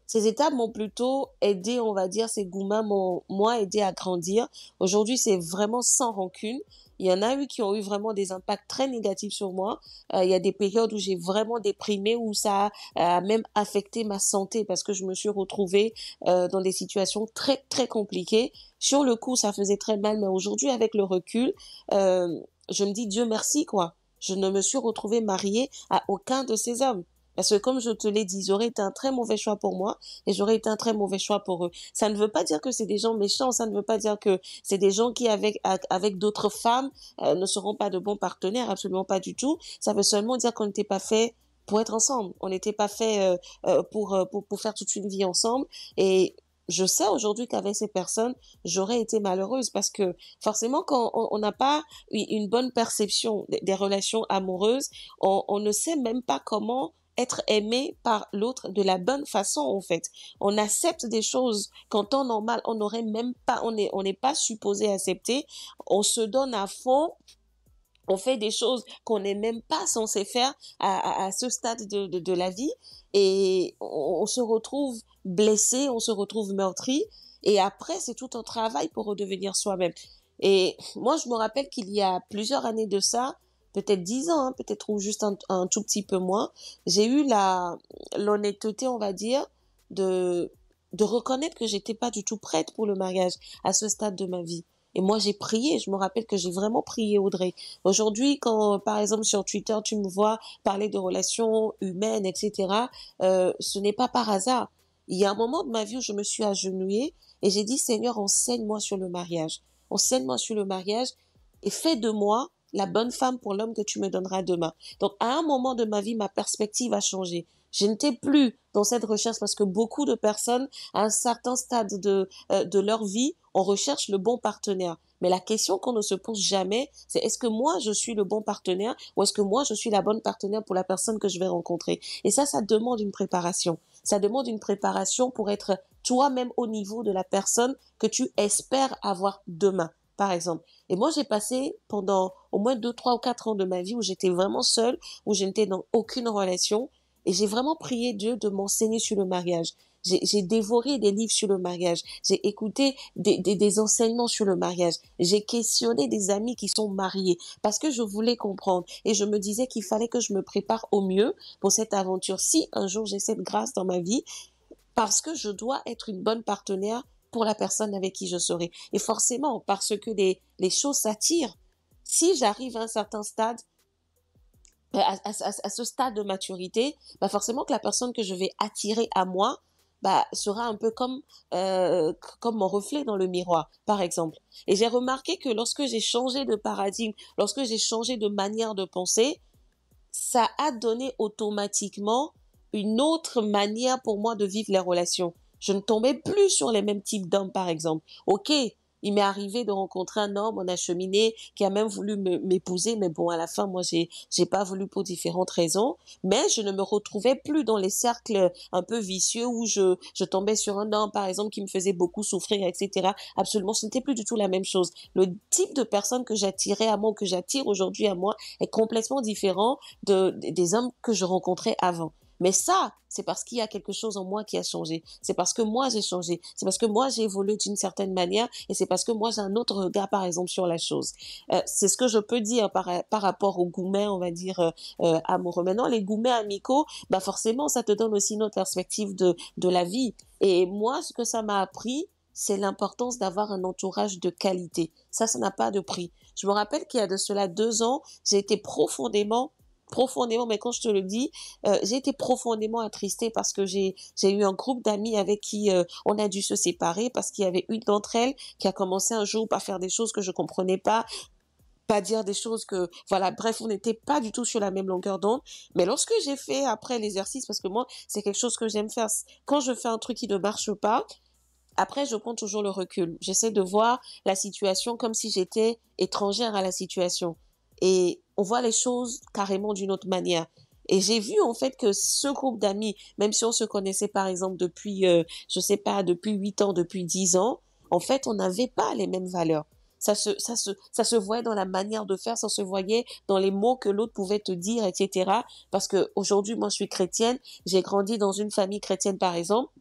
ces étapes m'ont plutôt aidé, on va dire, ces gourmands m'ont, moi, aidé à grandir. Aujourd'hui, c'est vraiment sans rancune. Il y en a eu qui ont eu vraiment des impacts très négatifs sur moi. Il y a des périodes où j'ai vraiment déprimé, où ça a même affecté ma santé parce que je me suis retrouvée dans des situations très, très compliquées. Sur le coup, ça faisait très mal, mais aujourd'hui, avec le recul, je me dis Dieu merci, quoi. Je ne me suis retrouvée mariée à aucun de ces hommes. Parce que comme je te l'ai dit, ils auraient été un très mauvais choix pour moi et j'aurais été un très mauvais choix pour eux. Ça ne veut pas dire que c'est des gens méchants, ça ne veut pas dire que c'est des gens qui, avec d'autres femmes, ne seront pas de bons partenaires, absolument pas du tout. Ça veut seulement dire qu'on n'était pas fait pour être ensemble. On n'était pas fait pour faire toute une vie ensemble. Et je sais aujourd'hui qu'avec ces personnes, j'aurais été malheureuse parce que forcément, quand on n'a pas une bonne perception des relations amoureuses, on ne sait même pas comment être aimé par l'autre de la bonne façon, en fait. On accepte des choses qu'en temps normal, on n'aurait même pas, on n'est pas supposé accepter. On se donne à fond. On fait des choses qu'on n'est même pas censé faire à ce stade de la vie et on se retrouve blessé, on se retrouve meurtri et après c'est tout un travail pour redevenir soi-même. Et moi je me rappelle qu'il y a plusieurs années de ça, peut-être 10 ans, hein, peut-être ou juste un tout petit peu moins, j'ai eu l'honnêteté, on va dire, de, de reconnaître que j'étais pas du tout prête pour le mariage à ce stade de ma vie. Et moi, j'ai prié. Je me rappelle que j'ai vraiment prié, Audrey. Aujourd'hui, quand, par exemple, sur Twitter, tu me vois parler de relations humaines, etc., ce n'est pas par hasard. Il y a un moment de ma vie où je me suis agenouillée et j'ai dit, Seigneur, enseigne-moi sur le mariage. Enseigne-moi sur le mariage et fais de moi la bonne femme pour l'homme que tu me donneras demain. Donc, à un moment de ma vie, ma perspective a changé. Je n'étais plus dans cette recherche parce que beaucoup de personnes, à un certain stade de leur vie, on recherche le bon partenaire. Mais la question qu'on ne se pose jamais, c'est est-ce que moi je suis le bon partenaire ou est-ce que moi je suis la bonne partenaire pour la personne que je vais rencontrer? Et ça demande une préparation. Ça demande une préparation pour être toi-même au niveau de la personne que tu espères avoir demain, par exemple. Et moi, j'ai passé pendant au moins 2, 3 ou 4 ans de ma vie où j'étais vraiment seule, où je n'étais dans aucune relation. Et j'ai vraiment prié Dieu de m'enseigner sur le mariage. J'ai dévoré des livres sur le mariage. J'ai écouté des enseignements sur le mariage. J'ai questionné des amis qui sont mariés parce que je voulais comprendre. Et je me disais qu'il fallait que je me prépare au mieux pour cette aventure. Si un jour j'ai cette grâce dans ma vie, parce que je dois être une bonne partenaire pour la personne avec qui je serai. Et forcément, parce que les choses s'attirent. Si j'arrive à un certain stade, à ce stade de maturité, bah forcément que la personne que je vais attirer à moi, bah sera un peu comme mon reflet dans le miroir, par exemple. Et j'ai remarqué que lorsque j'ai changé de paradigme, lorsque j'ai changé de manière de penser, ça a donné automatiquement une autre manière pour moi de vivre les relations. Je ne tombais plus sur les mêmes types d'hommes, par exemple. Ok, il m'est arrivé de rencontrer un homme, on a cheminé, qui a même voulu m'épouser, mais bon, à la fin, moi, j'ai pas voulu pour différentes raisons. Mais je ne me retrouvais plus dans les cercles un peu vicieux où je tombais sur un homme, par exemple, qui me faisait beaucoup souffrir, etc. Absolument, ce n'était plus du tout la même chose. Le type de personne que j'attirais à moi, que j'attire aujourd'hui à moi, est complètement différent des hommes que je rencontrais avant. Mais ça, c'est parce qu'il y a quelque chose en moi qui a changé. C'est parce que moi, j'ai changé. C'est parce que moi, j'ai évolué d'une certaine manière et c'est parce que moi, j'ai un autre regard, par exemple, sur la chose. C'est ce que je peux dire par rapport aux gourmets, on va dire, amoureux. Maintenant, les gourmets amicaux, bah forcément, ça te donne aussi une autre perspective de la vie. Et moi, ce que ça m'a appris, c'est l'importance d'avoir un entourage de qualité. Ça n'a pas de prix. Je me rappelle qu'il y a de cela 2 ans, j'ai été profondément, mais quand je te le dis, j'ai été profondément attristée parce que j'ai eu un groupe d'amis avec qui on a dû se séparer parce qu'il y avait une d'entre elles qui a commencé un jour par faire des choses que je comprenais pas dire des choses que, voilà, bref, on n'était pas du tout sur la même longueur d'onde. Mais lorsque j'ai fait après l'exercice, parce que moi, c'est quelque chose que j'aime faire, quand je fais un truc qui ne marche pas, après, je prends toujours le recul. J'essaie de voir la situation comme si j'étais étrangère à la situation. Et on voit les choses carrément d'une autre manière. Et j'ai vu en fait que ce groupe d'amis, même si on se connaissait par exemple depuis, je sais pas, depuis 8 ans, depuis 10 ans, en fait, on n'avait pas les mêmes valeurs. Ça se voyait dans la manière de faire, ça se voyait dans les mots que l'autre pouvait te dire, etc. Parce que aujourd'hui, moi, je suis chrétienne, j'ai grandi dans une famille chrétienne, par exemple.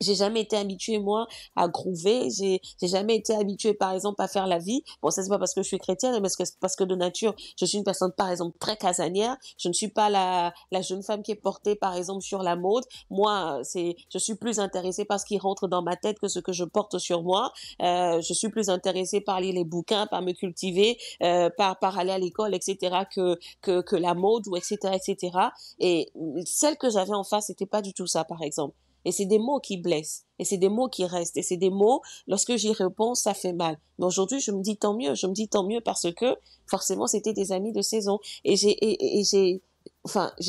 J'ai jamais été habituée, moi, à groover. J'ai jamais été habituée, par exemple, à faire la vie. Bon, ça, c'est pas parce que je suis chrétienne, mais parce que de nature, je suis une personne, par exemple, très casanière. Je ne suis pas la jeune femme qui est portée, par exemple, sur la mode. Moi, je suis plus intéressée par ce qui rentre dans ma tête que ce que je porte sur moi. Je suis plus intéressée par lire les bouquins, par me cultiver, par aller à l'école, etc., que la mode ou etc., etc. Et celle que j'avais en face, c'était pas du tout ça, par exemple. Et c'est des mots qui blessent, et c'est des mots qui restent, et c'est des mots, lorsque j'y réponds, ça fait mal. Mais aujourd'hui, je me dis tant mieux parce que, forcément, c'était des amis de saison. Et j'ai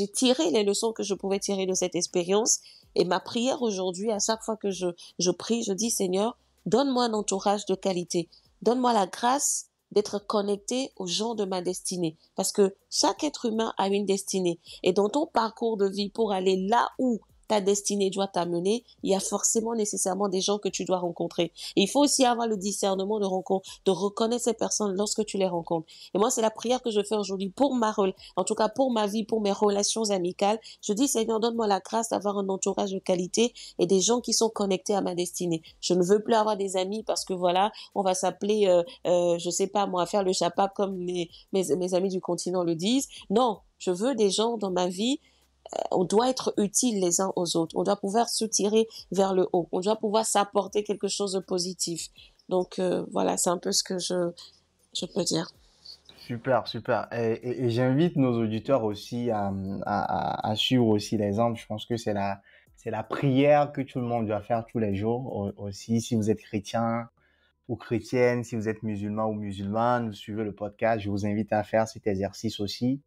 tiré les leçons que je pouvais tirer de cette expérience, Et ma prière aujourd'hui, à chaque fois que je prie, je dis, Seigneur, donne-moi un entourage de qualité. Donne-moi la grâce d'être connecté aux gens de ma destinée. Parce que chaque être humain a une destinée. Et dans ton parcours de vie, pour aller là où ta destinée doit t'amener, il y a forcément nécessairement des gens que tu dois rencontrer. Et il faut aussi avoir le discernement de reconnaître ces personnes lorsque tu les rencontres. Et moi, c'est la prière que je fais aujourd'hui pour en tout cas pour ma vie, pour mes relations amicales. Je dis, Seigneur, donne-moi la grâce d'avoir un entourage de qualité et des gens qui sont connectés à ma destinée. Je ne veux plus avoir des amis parce que voilà, on va s'appeler, je sais pas moi, faire le chapap comme mes amis du continent le disent. Non, je veux des gens dans ma vie. On doit être utiles les uns aux autres. On doit pouvoir se tirer vers le haut. On doit pouvoir s'apporter quelque chose de positif. Donc voilà, c'est un peu ce que je peux dire. Super, super. Et j'invite nos auditeurs aussi à suivre aussi l'exemple. Je pense que c'est la prière que tout le monde doit faire tous les jours aussi. Si vous êtes chrétien ou chrétienne, si vous êtes musulman ou musulmane, vous suivez le podcast, je vous invite à faire cet exercice aussi.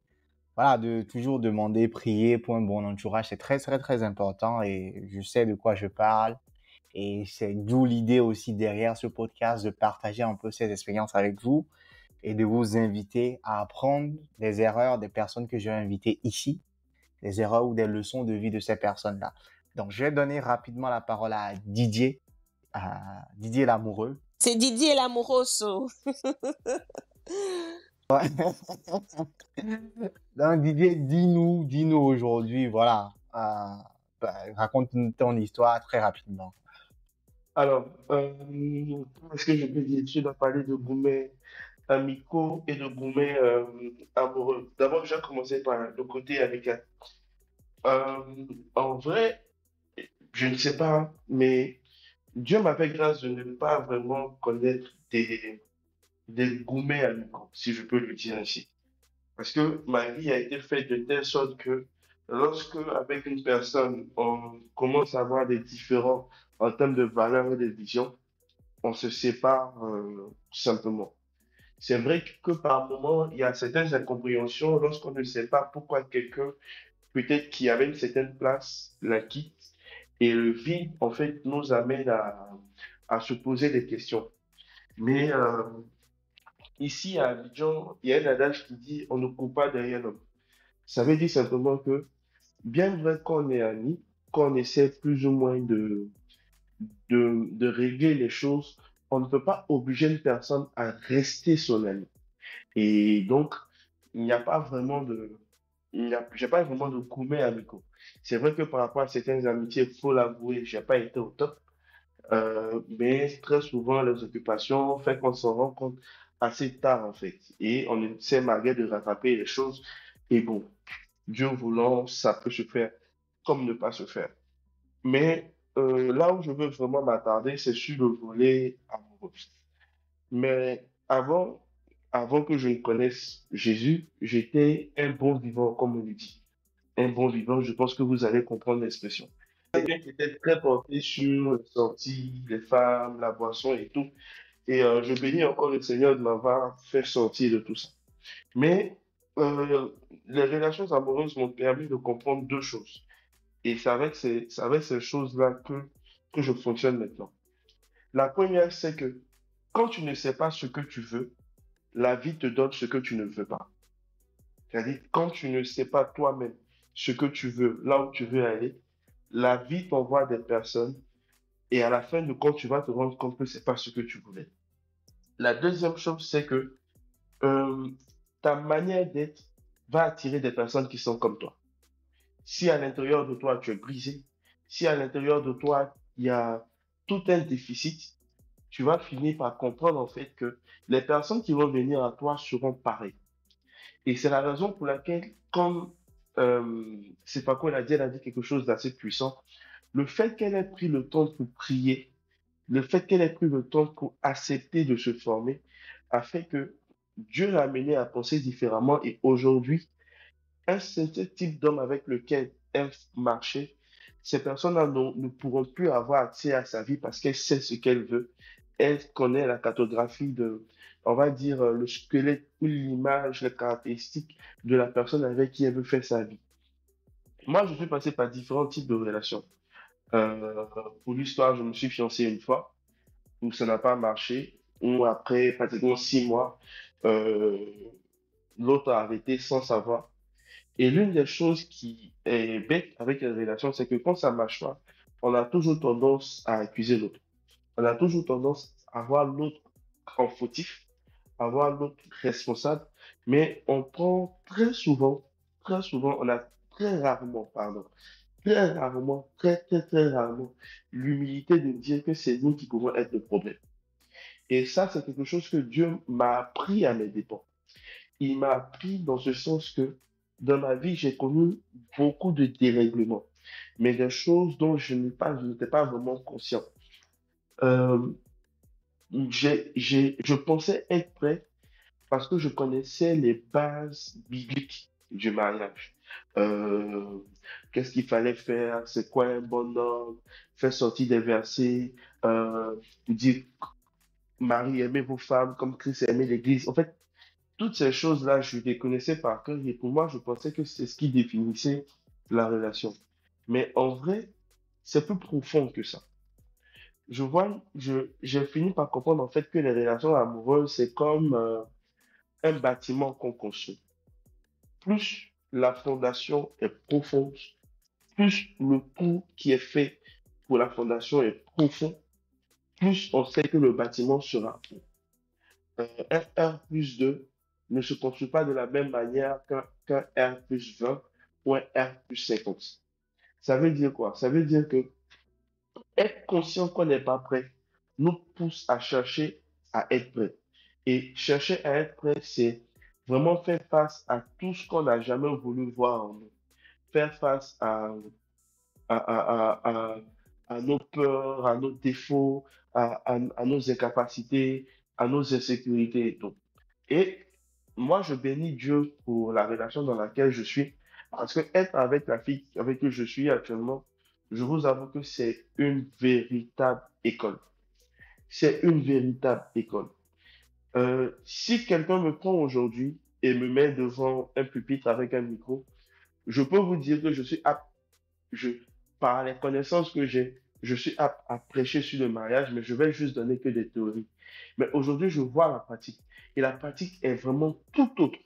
Voilà, de toujours demander, prier pour un bon entourage, c'est très, très, très important et je sais de quoi je parle. Et c'est d'où l'idée aussi derrière ce podcast de partager un peu ces expériences avec vous et de vous inviter à apprendre des erreurs des personnes que j'ai invitées ici, des erreurs ou des leçons de vie de ces personnes-là. Donc, je vais donner rapidement la parole à Didier l'amoureux. C'est Didier l'amoroso. Ouais. Donc, Didier, dis-nous aujourd'hui, voilà, raconte ton histoire très rapidement. Alors, est-ce que je peux dire, tu dois parler de gourmets amicaux et de gourmets amoureux. D'abord, je vais commencer par le côté amical. En vrai, je ne sais pas, mais Dieu m'a fait grâce de ne pas vraiment connaître des gourmets amicaux, si je peux le dire ainsi. Parce que ma vie a été faite de telle sorte que lorsque, avec une personne, on commence à avoir des différends en termes de valeurs et de vision, on se sépare simplement. C'est vrai que par moment, il y a certaines incompréhensions lorsqu'on ne sait pas pourquoi quelqu'un, peut-être qui avait une certaine place, la quitte. Et le vide, en fait, nous amène à se poser des questions. Mais ici, à Abidjan, il y a un adage qui dit on ne court pas derrière l'homme. Ça veut dire simplement que, bien vrai qu'on est amis, qu'on essaie plus ou moins de régler les choses, on ne peut pas obliger une personne à rester son ami. Et donc, il n'y a pas vraiment j'ai pas vraiment de gourmet amicaux. C'est vrai que par rapport à certaines amitiés, il faut l'avouer, j'ai pas été au top. Mais très souvent, les occupations fait qu'on s'en rend compte assez tard, en fait. Et on essaie malgré de rattraper les choses. Et bon, Dieu voulant, ça peut se faire comme ne pas se faire. Mais là où je veux vraiment m'attarder, c'est sur le volet amoureux. Mais avant que je ne connaisse Jésus, j'étais un bon vivant, comme on le dit. Un bon vivant, je pense que vous allez comprendre l'expression. Quelqu'un qui était très porté sur les sorties, les femmes, la boisson et tout. Et je bénis encore le Seigneur de m'avoir fait sortir de tout ça. Mais euh, les relations amoureuses m'ont permis de comprendre deux choses. Et c'est avec ces choses-là que je fonctionne maintenant. La première, c'est que quand tu ne sais pas ce que tu veux, la vie te donne ce que tu ne veux pas. C'est-à-dire, quand tu ne sais pas toi-même ce que tu veux, là où tu veux aller, la vie t'envoie des personnes et à la fin de compte, tu vas te rendre compte que c'est pas ce que tu voulais. La deuxième chose, c'est que euh, ta manière d'être va attirer des personnes qui sont comme toi. Si à l'intérieur de toi, tu es brisé, si à l'intérieur de toi, il y a tout un déficit, tu vas finir par comprendre en fait que les personnes qui vont venir à toi seront pareilles. Et c'est la raison pour laquelle, comme c'est pas quoi elle a dit quelque chose d'assez puissant, le fait qu'elle ait pris le temps pour prier, le fait qu'elle ait pris le temps pour accepter de se former, a fait que Dieu l'a amené à penser différemment et aujourd'hui, un certain type d'homme avec lequel elle marchait, ces personnes-là ne pourront plus avoir accès à sa vie parce qu'elle sait ce qu'elle veut. Elle connaît la cartographie on va dire, le squelette ou l'image, les caractéristiques de la personne avec qui elle veut faire sa vie. Moi, je suis passé par différents types de relations. Euh, pour l'histoire, je me suis fiancé une fois, où ça n'a pas marché, où après pratiquement 6 mois, euh, l'autre a arrêté sans savoir. Et l'une des choses qui est bête avec les relations, c'est que quand ça marche pas, on a toujours tendance à accuser l'autre. On a toujours tendance à voir l'autre en fautif, à voir l'autre responsable, mais on prend très souvent, on a très rarement, pardon, très rarement, très rarement, l'humilité de dire que c'est nous qui pouvons être le problème. Et ça, c'est quelque chose que Dieu m'a appris à mes dépens. Il m'a appris dans ce sens que dans ma vie, j'ai connu beaucoup de dérèglements, mais des choses dont je n'étais pas vraiment conscient. Euh, je pensais être prêt parce que je connaissais les bases bibliques du mariage. Euh, Qu'est-ce qu'il fallait faire? C'est quoi un bon homme? Faire sortir des versets, dire Marie, aimez vos femmes comme Christ a aimé l'Église. En fait, toutes ces choses-là, je les connaissais par cœur et pour moi, je pensais que c'est ce qui définissait la relation. Mais en vrai, c'est plus profond que ça. J'ai fini par comprendre en fait que les relations amoureuses, c'est comme un bâtiment qu'on construit. Plus la fondation est profonde, plus le coup qui est fait pour la fondation est profond, plus on sait que le bâtiment sera haut. Un R plus 2 ne se construit pas de la même manière qu'un R plus 20 ou un R plus 50. Ça veut dire quoi? Ça veut dire que être conscient qu'on n'est pas prêt nous pousse à chercher à être prêt. Et chercher à être prêt, c'est vraiment faire face à tout ce qu'on n'a jamais voulu voir en nous. Faire face à, à nos peurs, à nos défauts, à nos incapacités, à nos insécurités et tout. Et moi, je bénis Dieu pour la relation dans laquelle je suis, parce que être avec la fille avec qui je suis actuellement, je vous avoue que c'est une véritable école. C'est une véritable école. Si quelqu'un me prend aujourd'hui et me met devant un pupitre avec un micro, je peux vous dire que je suis apte, je, par les connaissances que j'ai, je suis apte à prêcher sur le mariage, mais je vais juste donner que des théories. Mais aujourd'hui, je vois la pratique. Et la pratique est vraiment tout autre.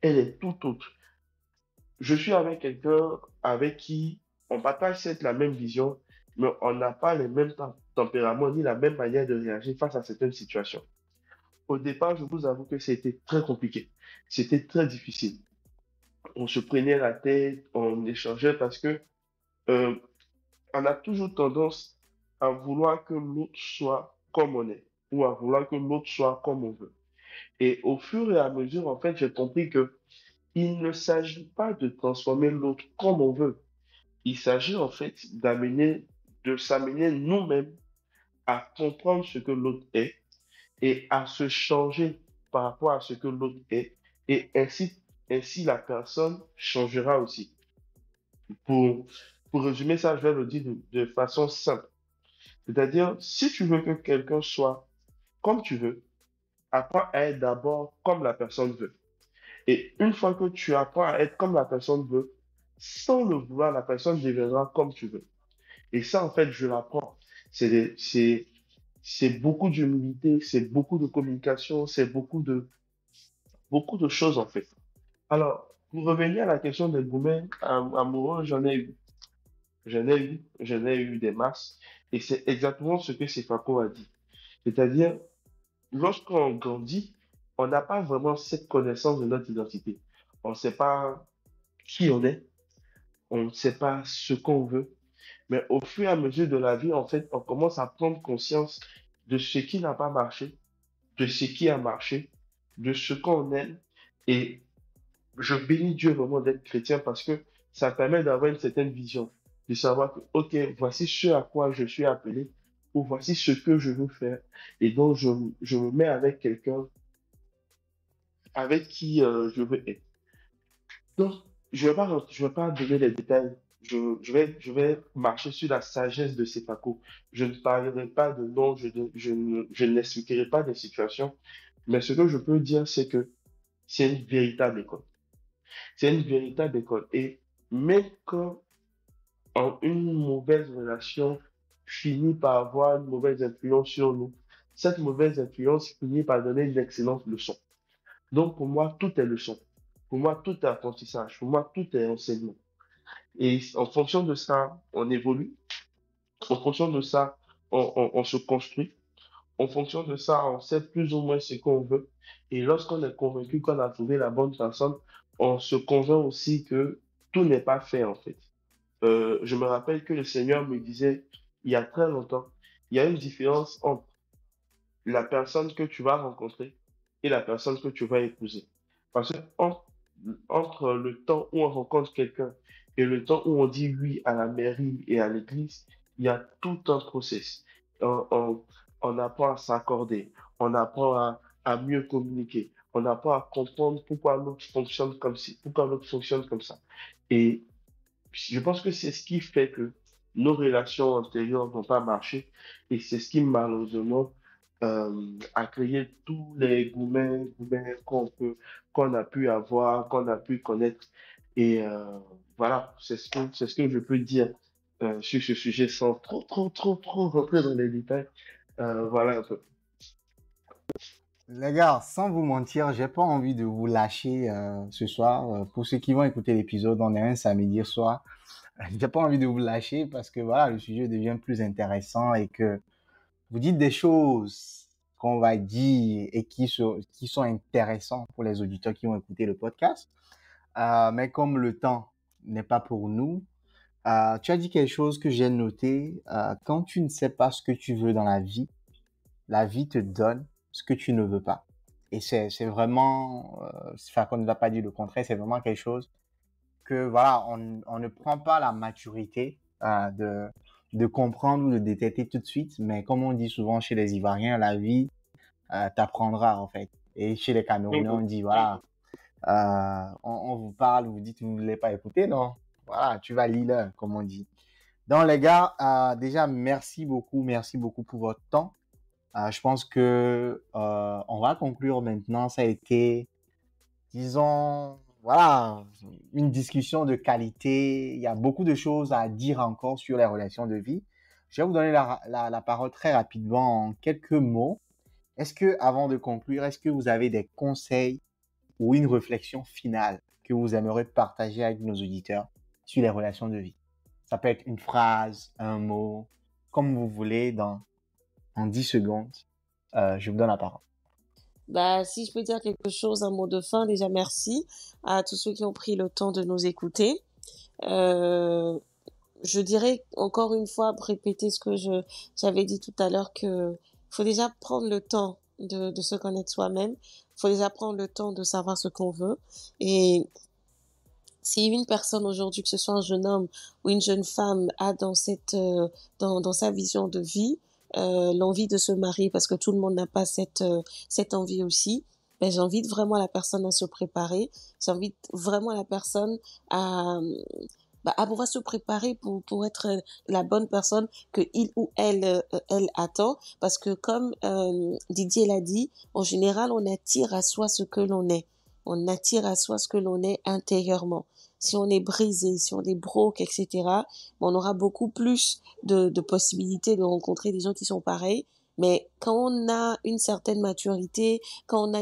Elle est tout autre. Je suis avec quelqu'un avec qui on partage certes la même vision, mais on n'a pas les mêmes tempéraments ni la même manière de réagir face à certaines situations. Au départ, je vous avoue que c'était très compliqué. C'était très difficile. On se prenait la tête, on échangeait parce que euh, on a toujours tendance à vouloir que l'autre soit comme on est ou à vouloir que l'autre soit comme on veut. Et au fur et à mesure, en fait, j'ai compris que il ne s'agit pas de transformer l'autre comme on veut. Il s'agit en fait de s'amener nous-mêmes à comprendre ce que l'autre est et à se changer par rapport à ce que l'autre est. Et ainsi la personne changera aussi. Pour, pour résumer ça, je vais le dire de façon simple. C'est-à-dire, si tu veux que quelqu'un soit comme tu veux, apprends à être d'abord comme la personne veut. Et une fois que tu apprends à être comme la personne veut, sans le vouloir, la personne deviendra comme tu veux. Et ça, en fait, je l'apprends. C'est beaucoup d'humilité, c'est beaucoup de communication, c'est beaucoup de choses, en fait. Alors, pour revenir à la question des gourmets amoureux, j'en ai eu des masses. Et c'est exactement ce que Sefako a dit. C'est-à-dire, lorsqu'on grandit, on n'a pas vraiment cette connaissance de notre identité. On ne sait pas qui on est, on ne sait pas ce qu'on veut, mais au fur et à mesure de la vie, en fait, on commence à prendre conscience de ce qui n'a pas marché, de ce qui a marché, de ce qu'on aime. Et je bénis Dieu vraiment d'être chrétien parce que ça permet d'avoir une certaine vision, de savoir que, OK, voici ce à quoi je suis appelé, ou voici ce que je veux faire. Et donc, je me mets avec quelqu'un avec qui je veux être. Donc, je vais pas donner les détails. Je vais marcher sur la sagesse de ces Paco. Je ne parlerai pas de nom, je n'expliquerai pas des situations. Mais ce que je peux dire, c'est que c'est une véritable école. C'est une véritable école. Et même quand une mauvaise relation finit par avoir une mauvaise influence sur nous. Cette mauvaise influence finit par donner une excellente leçon. Donc, pour moi, tout est leçon. Pour moi, tout est apprentissage. Pour moi, tout est enseignement. Et en fonction de ça, on évolue. En fonction de ça, on se construit. En fonction de ça, on sait plus ou moins ce qu'on veut. Et lorsqu'on est convaincu qu'on a trouvé la bonne personne, on se convainc aussi que tout n'est pas fait, en fait. Je me rappelle que le Seigneur me disait, il y a très longtemps, il y a une différence entre la personne que tu vas rencontrer et la personne que tu vas épouser. Parce que entre le temps où on rencontre quelqu'un et le temps où on dit oui à la mairie et à l'église, il y a tout un process. On, on- on apprend à s'accorder, on apprend à mieux communiquer, on apprend à comprendre pourquoi l'autre fonctionne comme ci, pourquoi l'autre fonctionne comme ça. Et je pense que c'est ce qui fait que nos relations antérieures n'ont pas marché et c'est ce qui malheureusement a créé tous les gourmets qu'on a pu avoir, qu'on a pu connaître. Et voilà, c'est ce que je peux dire sur ce sujet sans trop rentrer dans les détails. Voilà un peu. Les gars, sans vous mentir, j'ai pas envie de vous lâcher ce soir. Pour ceux qui vont écouter l'épisode, on est un samedi soir. J'ai pas envie de vous lâcher parce que voilà, le sujet devient plus intéressant et que vous dites des choses qu'on va dire et qui sont intéressantes pour les auditeurs qui vont écouter le podcast. Mais comme le temps n'est pas pour nous, tu as dit quelque chose que j'ai noté. Quand tu ne sais pas ce que tu veux dans la vie te donne ce que tu ne veux pas. Et c'est vraiment, enfin, qu'on ne va pas dire le contraire, c'est vraiment quelque chose que, voilà, on ne prend pas la maturité de comprendre ou de détecter tout de suite. Mais comme on dit souvent chez les Ivoiriens, la vie t'apprendra, en fait. Et chez les Camerounais, on Mhm. dit, voilà, on vous parle, vous dites, vous ne voulez pas écouter, non? Voilà, tu vas lire, comme on dit. Donc, les gars, déjà, merci beaucoup pour votre temps. Je pense que on va conclure maintenant. Ça a été, disons, voilà, une discussion de qualité. Il y a beaucoup de choses à dire encore sur les relations de vie. Je vais vous donner la parole très rapidement en quelques mots. Est-ce que, avant de conclure, est-ce que vous avez des conseils ou une réflexion finale que vous aimeriez partager avec nos auditeurs sur les relations de vie? Ça peut être une phrase, un mot, comme vous voulez, en 10 secondes. Je vous donne la parole. Bah, si je peux dire quelque chose, un mot de fin, déjà merci à tous ceux qui ont pris le temps de nous écouter. Euh, je dirais encore une fois, répéter ce que j'avais dit tout à l'heure, que faut déjà prendre le temps de se connaître soi-même. Faut déjà prendre le temps de savoir ce qu'on veut. Et si une personne aujourd'hui, que ce soit un jeune homme ou une jeune femme, a dans sa vision de vie l'envie de se marier, parce que tout le monde n'a pas cette envie aussi, ben j'invite vraiment la personne à se préparer. J'invite vraiment la personne à à pouvoir se préparer pour être la bonne personne que il ou elle attend, parce que comme Didier l'a dit, en général on attire à soi ce que l'on est. On attire à soi ce que l'on est intérieurement. Si on est brisé, si on est broke, etc., on aura beaucoup plus de possibilités de rencontrer des gens qui sont pareils. Mais quand on a une certaine maturité, quand on a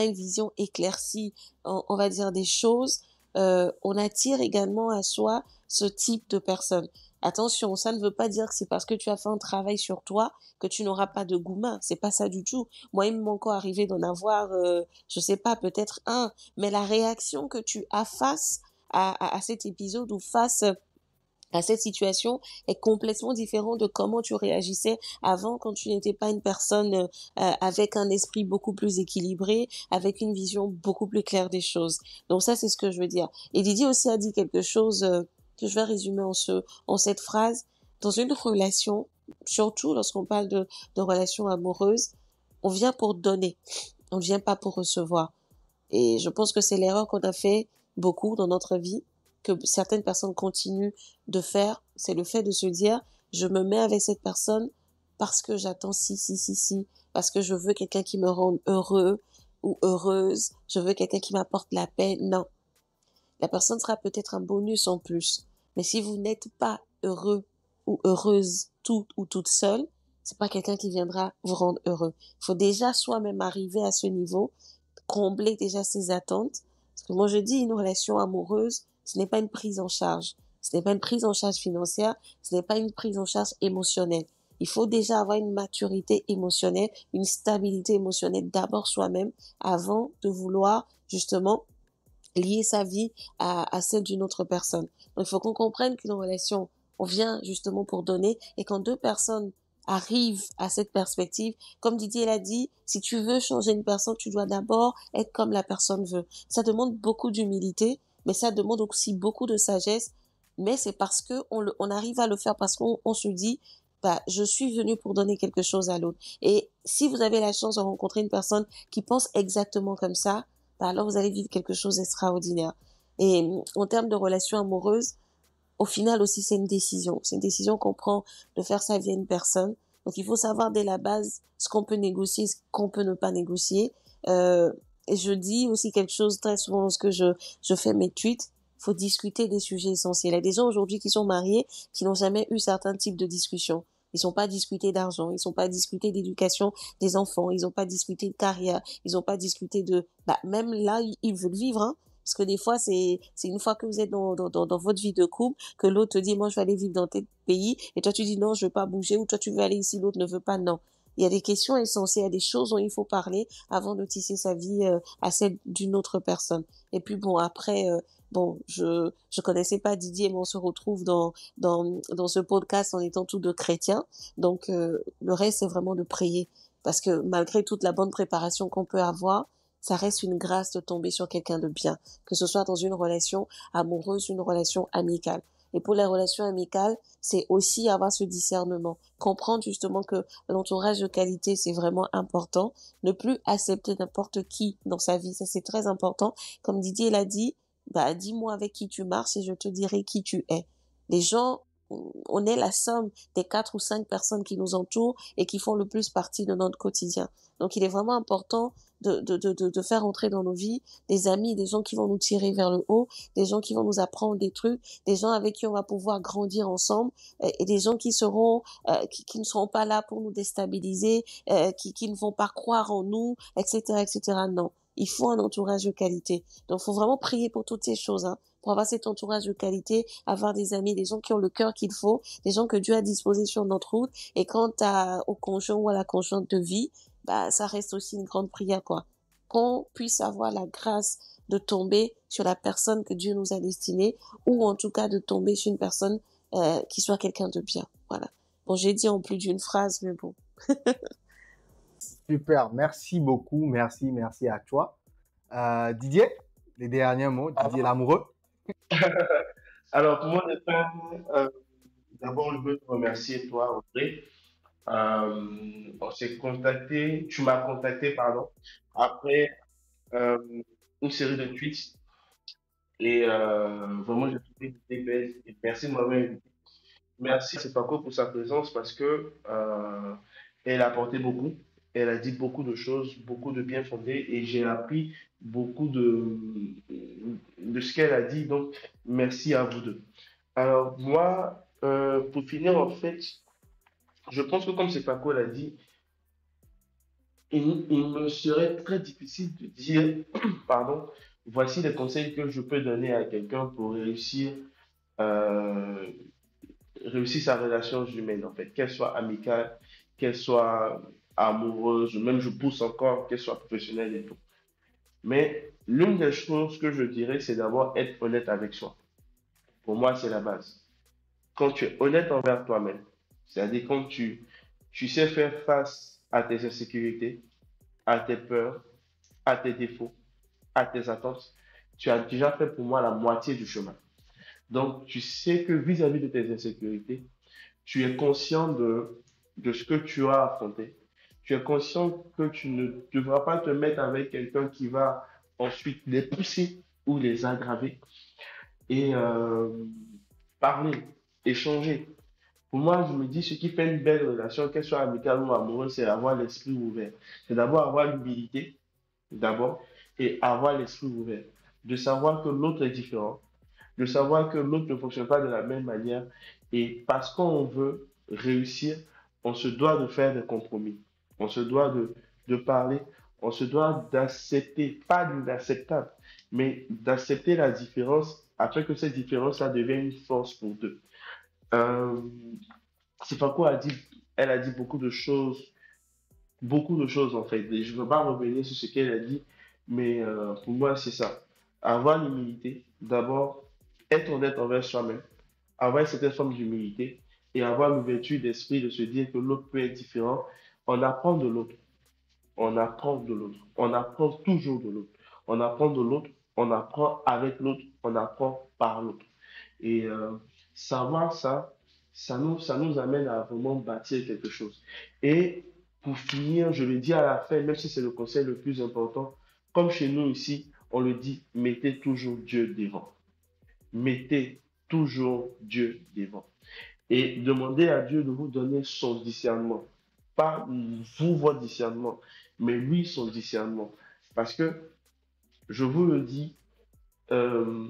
une vision éclaircie, on va dire des choses, on attire également à soi ce type de personnes. Attention, ça ne veut pas dire que c'est parce que tu as fait un travail sur toi que tu n'auras pas de gourmand. C'est pas ça du tout. Moi, il m'est encore arrivé d'en avoir, je sais pas, peut-être un, mais la réaction que tu as face à cet épisode ou face à cette situation est complètement différente de comment tu réagissais avant, quand tu n'étais pas une personne avec un esprit beaucoup plus équilibré, avec une vision beaucoup plus claire des choses. Donc ça, c'est ce que je veux dire. Et Didier aussi a dit quelque chose que je vais résumer en cette phrase. Dans une relation, surtout lorsqu'on parle de relations amoureuses, on vient pour donner, on ne vient pas pour recevoir. Et je pense que c'est l'erreur qu'on a fait beaucoup dans notre vie, que certaines personnes continuent de faire, c'est le fait de se dire, je me mets avec cette personne parce que j'attends si, parce que je veux quelqu'un qui me rende heureux ou heureuse, je veux quelqu'un qui m'apporte la paix. Non. La personne sera peut-être un bonus en plus, Mais si vous n'êtes pas heureux ou heureuse tout ou toute seule, c'est pas quelqu'un qui viendra vous rendre heureux. Il faut déjà soi-même arriver à ce niveau, combler déjà ses attentes. Parce que moi, je dis, une relation amoureuse, ce n'est pas une prise en charge. Ce n'est pas une prise en charge financière, ce n'est pas une prise en charge émotionnelle. Il faut déjà avoir une maturité émotionnelle, une stabilité émotionnelle d'abord soi-même avant de vouloir justement lier sa vie à celle d'une autre personne. Donc, il faut qu'on comprenne qu'une relation, on vient justement pour donner et quand deux personnes arrivent à cette perspective, comme Didier l'a dit, si tu veux changer une personne, tu dois d'abord être comme la personne veut. Ça demande beaucoup d'humilité, mais ça demande aussi beaucoup de sagesse. Mais c'est parce que on arrive à le faire parce qu'on se dit, bah, je suis venu pour donner quelque chose à l'autre. Et si vous avez la chance de rencontrer une personne qui pense exactement comme ça, bah alors vous allez vivre quelque chose d'extraordinaire. Et en termes de relations amoureuses, au final aussi, c'est une décision. C'est une décision qu'on prend de faire sa vie à une personne. Donc, il faut savoir dès la base ce qu'on peut négocier, ce qu'on peut ne pas négocier. Et je dis aussi quelque chose très souvent lorsque je fais mes tweets. Il faut discuter des sujets essentiels. Il y a des gens aujourd'hui qui sont mariés, qui n'ont jamais eu certains types de discussions. Ils n'ont pas discuté d'argent, ils n'ont pas discuté d'éducation des enfants, ils n'ont pas discuté de carrière, ils n'ont pas discuté de... Bah, même là, ils veulent vivre, hein. Parce que des fois, c'est une fois que vous êtes dans votre vie de couple, que l'autre te dit, moi, je vais aller vivre dans tel pays, et toi, tu dis, non, je veux pas bouger, ou toi, tu veux aller ici, l'autre ne veut pas, non. Il y a des questions essentielles, il y a des choses dont il faut parler avant de tisser sa vie à celle d'une autre personne. Et puis, bon, après, bon, je connaissais pas Didier, mais on se retrouve dans ce podcast en étant tous deux chrétiens. Donc, le reste, c'est vraiment de prier. Parce que malgré toute la bonne préparation qu'on peut avoir, ça reste une grâce de tomber sur quelqu'un de bien, que ce soit dans une relation amoureuse, une relation amicale. Et pour les relations amicales, c'est aussi avoir ce discernement, comprendre justement que l'entourage de qualité, c'est vraiment important, ne plus accepter n'importe qui dans sa vie, ça c'est très important. Comme Didier l'a dit, bah, dis-moi avec qui tu marches et je te dirai qui tu es. Les gens, on est la somme des 4 ou 5 personnes qui nous entourent et qui font le plus partie de notre quotidien. Donc, il est vraiment important de faire entrer dans nos vies des amis, des gens qui vont nous tirer vers le haut, des gens qui vont nous apprendre des trucs, des gens avec qui on va pouvoir grandir ensemble et des gens qui seront, qui ne seront pas là pour nous déstabiliser, qui ne vont pas croire en nous, etc., etc. Non. Il faut un entourage de qualité. Donc, il faut vraiment prier pour toutes ces choses, hein, pour avoir cet entourage de qualité, avoir des amis, des gens qui ont le cœur qu'il faut, des gens que Dieu a disposé sur notre route. Et quant au conjoint ou à la conjointe de vie, bah, ça reste aussi une grande prière, quoi. Qu'on puisse avoir la grâce de tomber sur la personne que Dieu nous a destinée, ou en tout cas de tomber sur une personne qui soit quelqu'un de bien. Voilà. Bon, j'ai dit en plus d'une phrase, mais bon. Super, merci beaucoup, merci à toi. Didier, les derniers mots, Didier l'amoureux. Alors, pour moi, d'abord, je veux te remercier, toi, Audrey. On s'est contacté, tu m'as contacté, pardon, après euh, une série de tweets. Et vraiment, j'ai trouvé que c'était belle. Et merci de m'avoir invité. Merci à Sepako pour sa présence parce que elle a apporté beaucoup. Elle a dit beaucoup de choses, beaucoup de bien fondées et j'ai appris beaucoup de ce qu'elle a dit. Donc, merci à vous deux. Alors, moi, pour finir, en fait, je pense que comme Sepako l'a dit, il me serait très difficile de dire, pardon, voici les conseils que je peux donner à quelqu'un pour euh, réussir sa relation humaine, en fait, qu'elle soit amicale, qu'elle soit amoureuse, même je pousse encore, qu'elle soit professionnelle et tout. Mais l'une des choses que je dirais, c'est d'abord être honnête avec soi. Pour moi, c'est la base. Quand tu es honnête envers toi-même, c'est-à-dire quand tu sais faire face à tes insécurités, à tes peurs, à tes défauts, à tes attentes, tu as déjà fait pour moi la moitié du chemin. Donc, tu sais que vis-à-vis de tes insécurités, tu es conscient de ce que tu as affronté. Tu es conscient que tu ne devras pas te mettre avec quelqu'un qui va ensuite les pousser ou les aggraver. Et parler, échanger. Pour moi, je me dis, ce qui fait une belle relation, qu'elle soit amicale ou amoureuse, c'est avoir l'esprit ouvert. C'est d'abord avoir l'humilité, d'abord, et avoir l'esprit ouvert. De savoir que l'autre est différent, de savoir que l'autre ne fonctionne pas de la même manière. Et parce qu'on veut réussir, on se doit de faire des compromis. On se doit de parler. On se doit d'accepter, pas d'inacceptable, mais d'accepter la différence afin que cette différence-là devienne une force pour deux. Euh, Sifako a dit, elle a dit beaucoup de choses en fait. Et je ne veux pas revenir sur ce qu'elle a dit, mais pour moi, c'est ça. Avoir l'humilité, d'abord, être honnête envers soi-même, avoir une certaine forme d'humilité et avoir l'ouverture d'esprit de se dire que l'autre peut être différent. On apprend de l'autre, on apprend de l'autre, on apprend toujours de l'autre. On apprend de l'autre, on apprend avec l'autre, on apprend par l'autre. Et savoir ça, ça nous amène à vraiment bâtir quelque chose. Et pour finir, je le dis à la fin, même si c'est le conseil le plus important, comme chez nous ici, on le dit, mettez toujours Dieu devant. Mettez toujours Dieu devant. Et demandez à Dieu de vous donner son discernement. Pas vous, votre discernement, mais lui, son discernement. Parce que, je vous le dis, euh,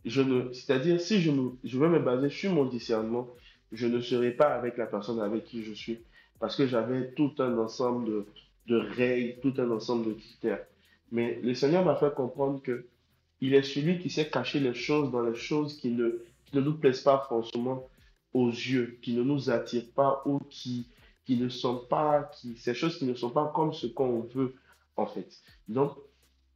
c'est-à-dire, si je veux me baser sur mon discernement, je ne serai pas avec la personne avec qui je suis, parce que j'avais tout un ensemble de règles, tout un ensemble de critères. Mais le Seigneur m'a fait comprendre que il est celui qui sait cacher les choses dans les choses qui ne nous plaisent pas forcément aux yeux, qui ne nous attirent pas ou qui ne sont pas, ces choses qui ne sont pas comme ce qu'on veut, en fait. Donc,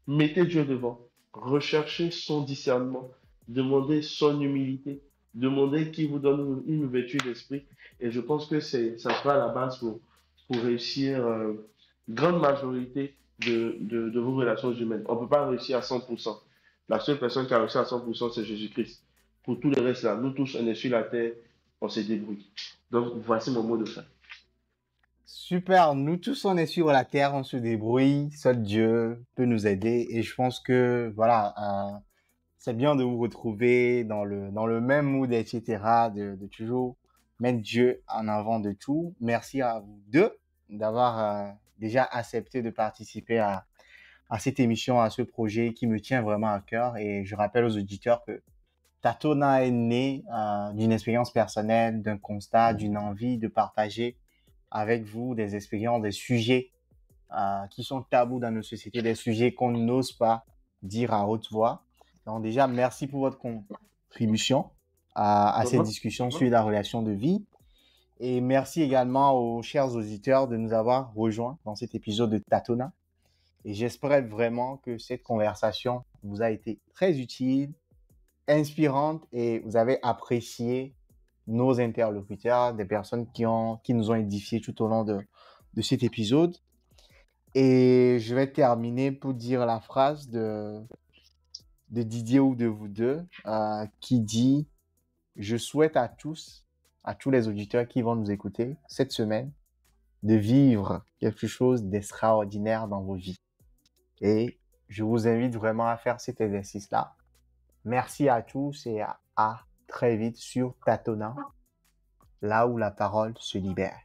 mettez Dieu devant, recherchez son discernement, demandez son humilité, demandez qu'il vous donne une ouverture d'esprit. Et je pense que ça sera la base pour réussir grande majorité de vos relations humaines. On ne peut pas réussir à 100%. La seule personne qui a réussi à 100%, c'est Jésus-Christ. Pour tout le reste, là, nous tous, on est sur la terre, on se débrouille. Donc, voici mon mot de fin. Super, nous tous on est sur la terre, on se débrouille, seul Dieu peut nous aider et je pense que voilà, c'est bien de vous retrouver dans le même mood, etc., de toujours mettre Dieu en avant de tout. Merci à vous deux d'avoir déjà accepté de participer à cette émission, à ce projet qui me tient vraiment à cœur et je rappelle aux auditeurs que Tatona est né d'une expérience personnelle, d'un constat, d'une envie de partager avec vous des expériences, des sujets qui sont tabous dans nos sociétés, des sujets qu'on n'ose pas dire à haute voix. Donc déjà, merci pour votre contribution à cette discussion sur la relation de vie. Et merci également aux chers auditeurs de nous avoir rejoints dans cet épisode de Tatona. Et j'espère vraiment que cette conversation vous a été très utile, inspirante et vous avez apprécié nos interlocuteurs, des personnes qui nous ont édifiés tout au long de cet épisode. Et je vais terminer pour dire la phrase de Didier ou de vous deux qui dit « Je souhaite à tous les auditeurs qui vont nous écouter cette semaine, de vivre quelque chose d'extraordinaire dans vos vies. » Et je vous invite vraiment à faire cet exercice-là. Merci à tous et à très vite sur Tatona, là où la parole se libère.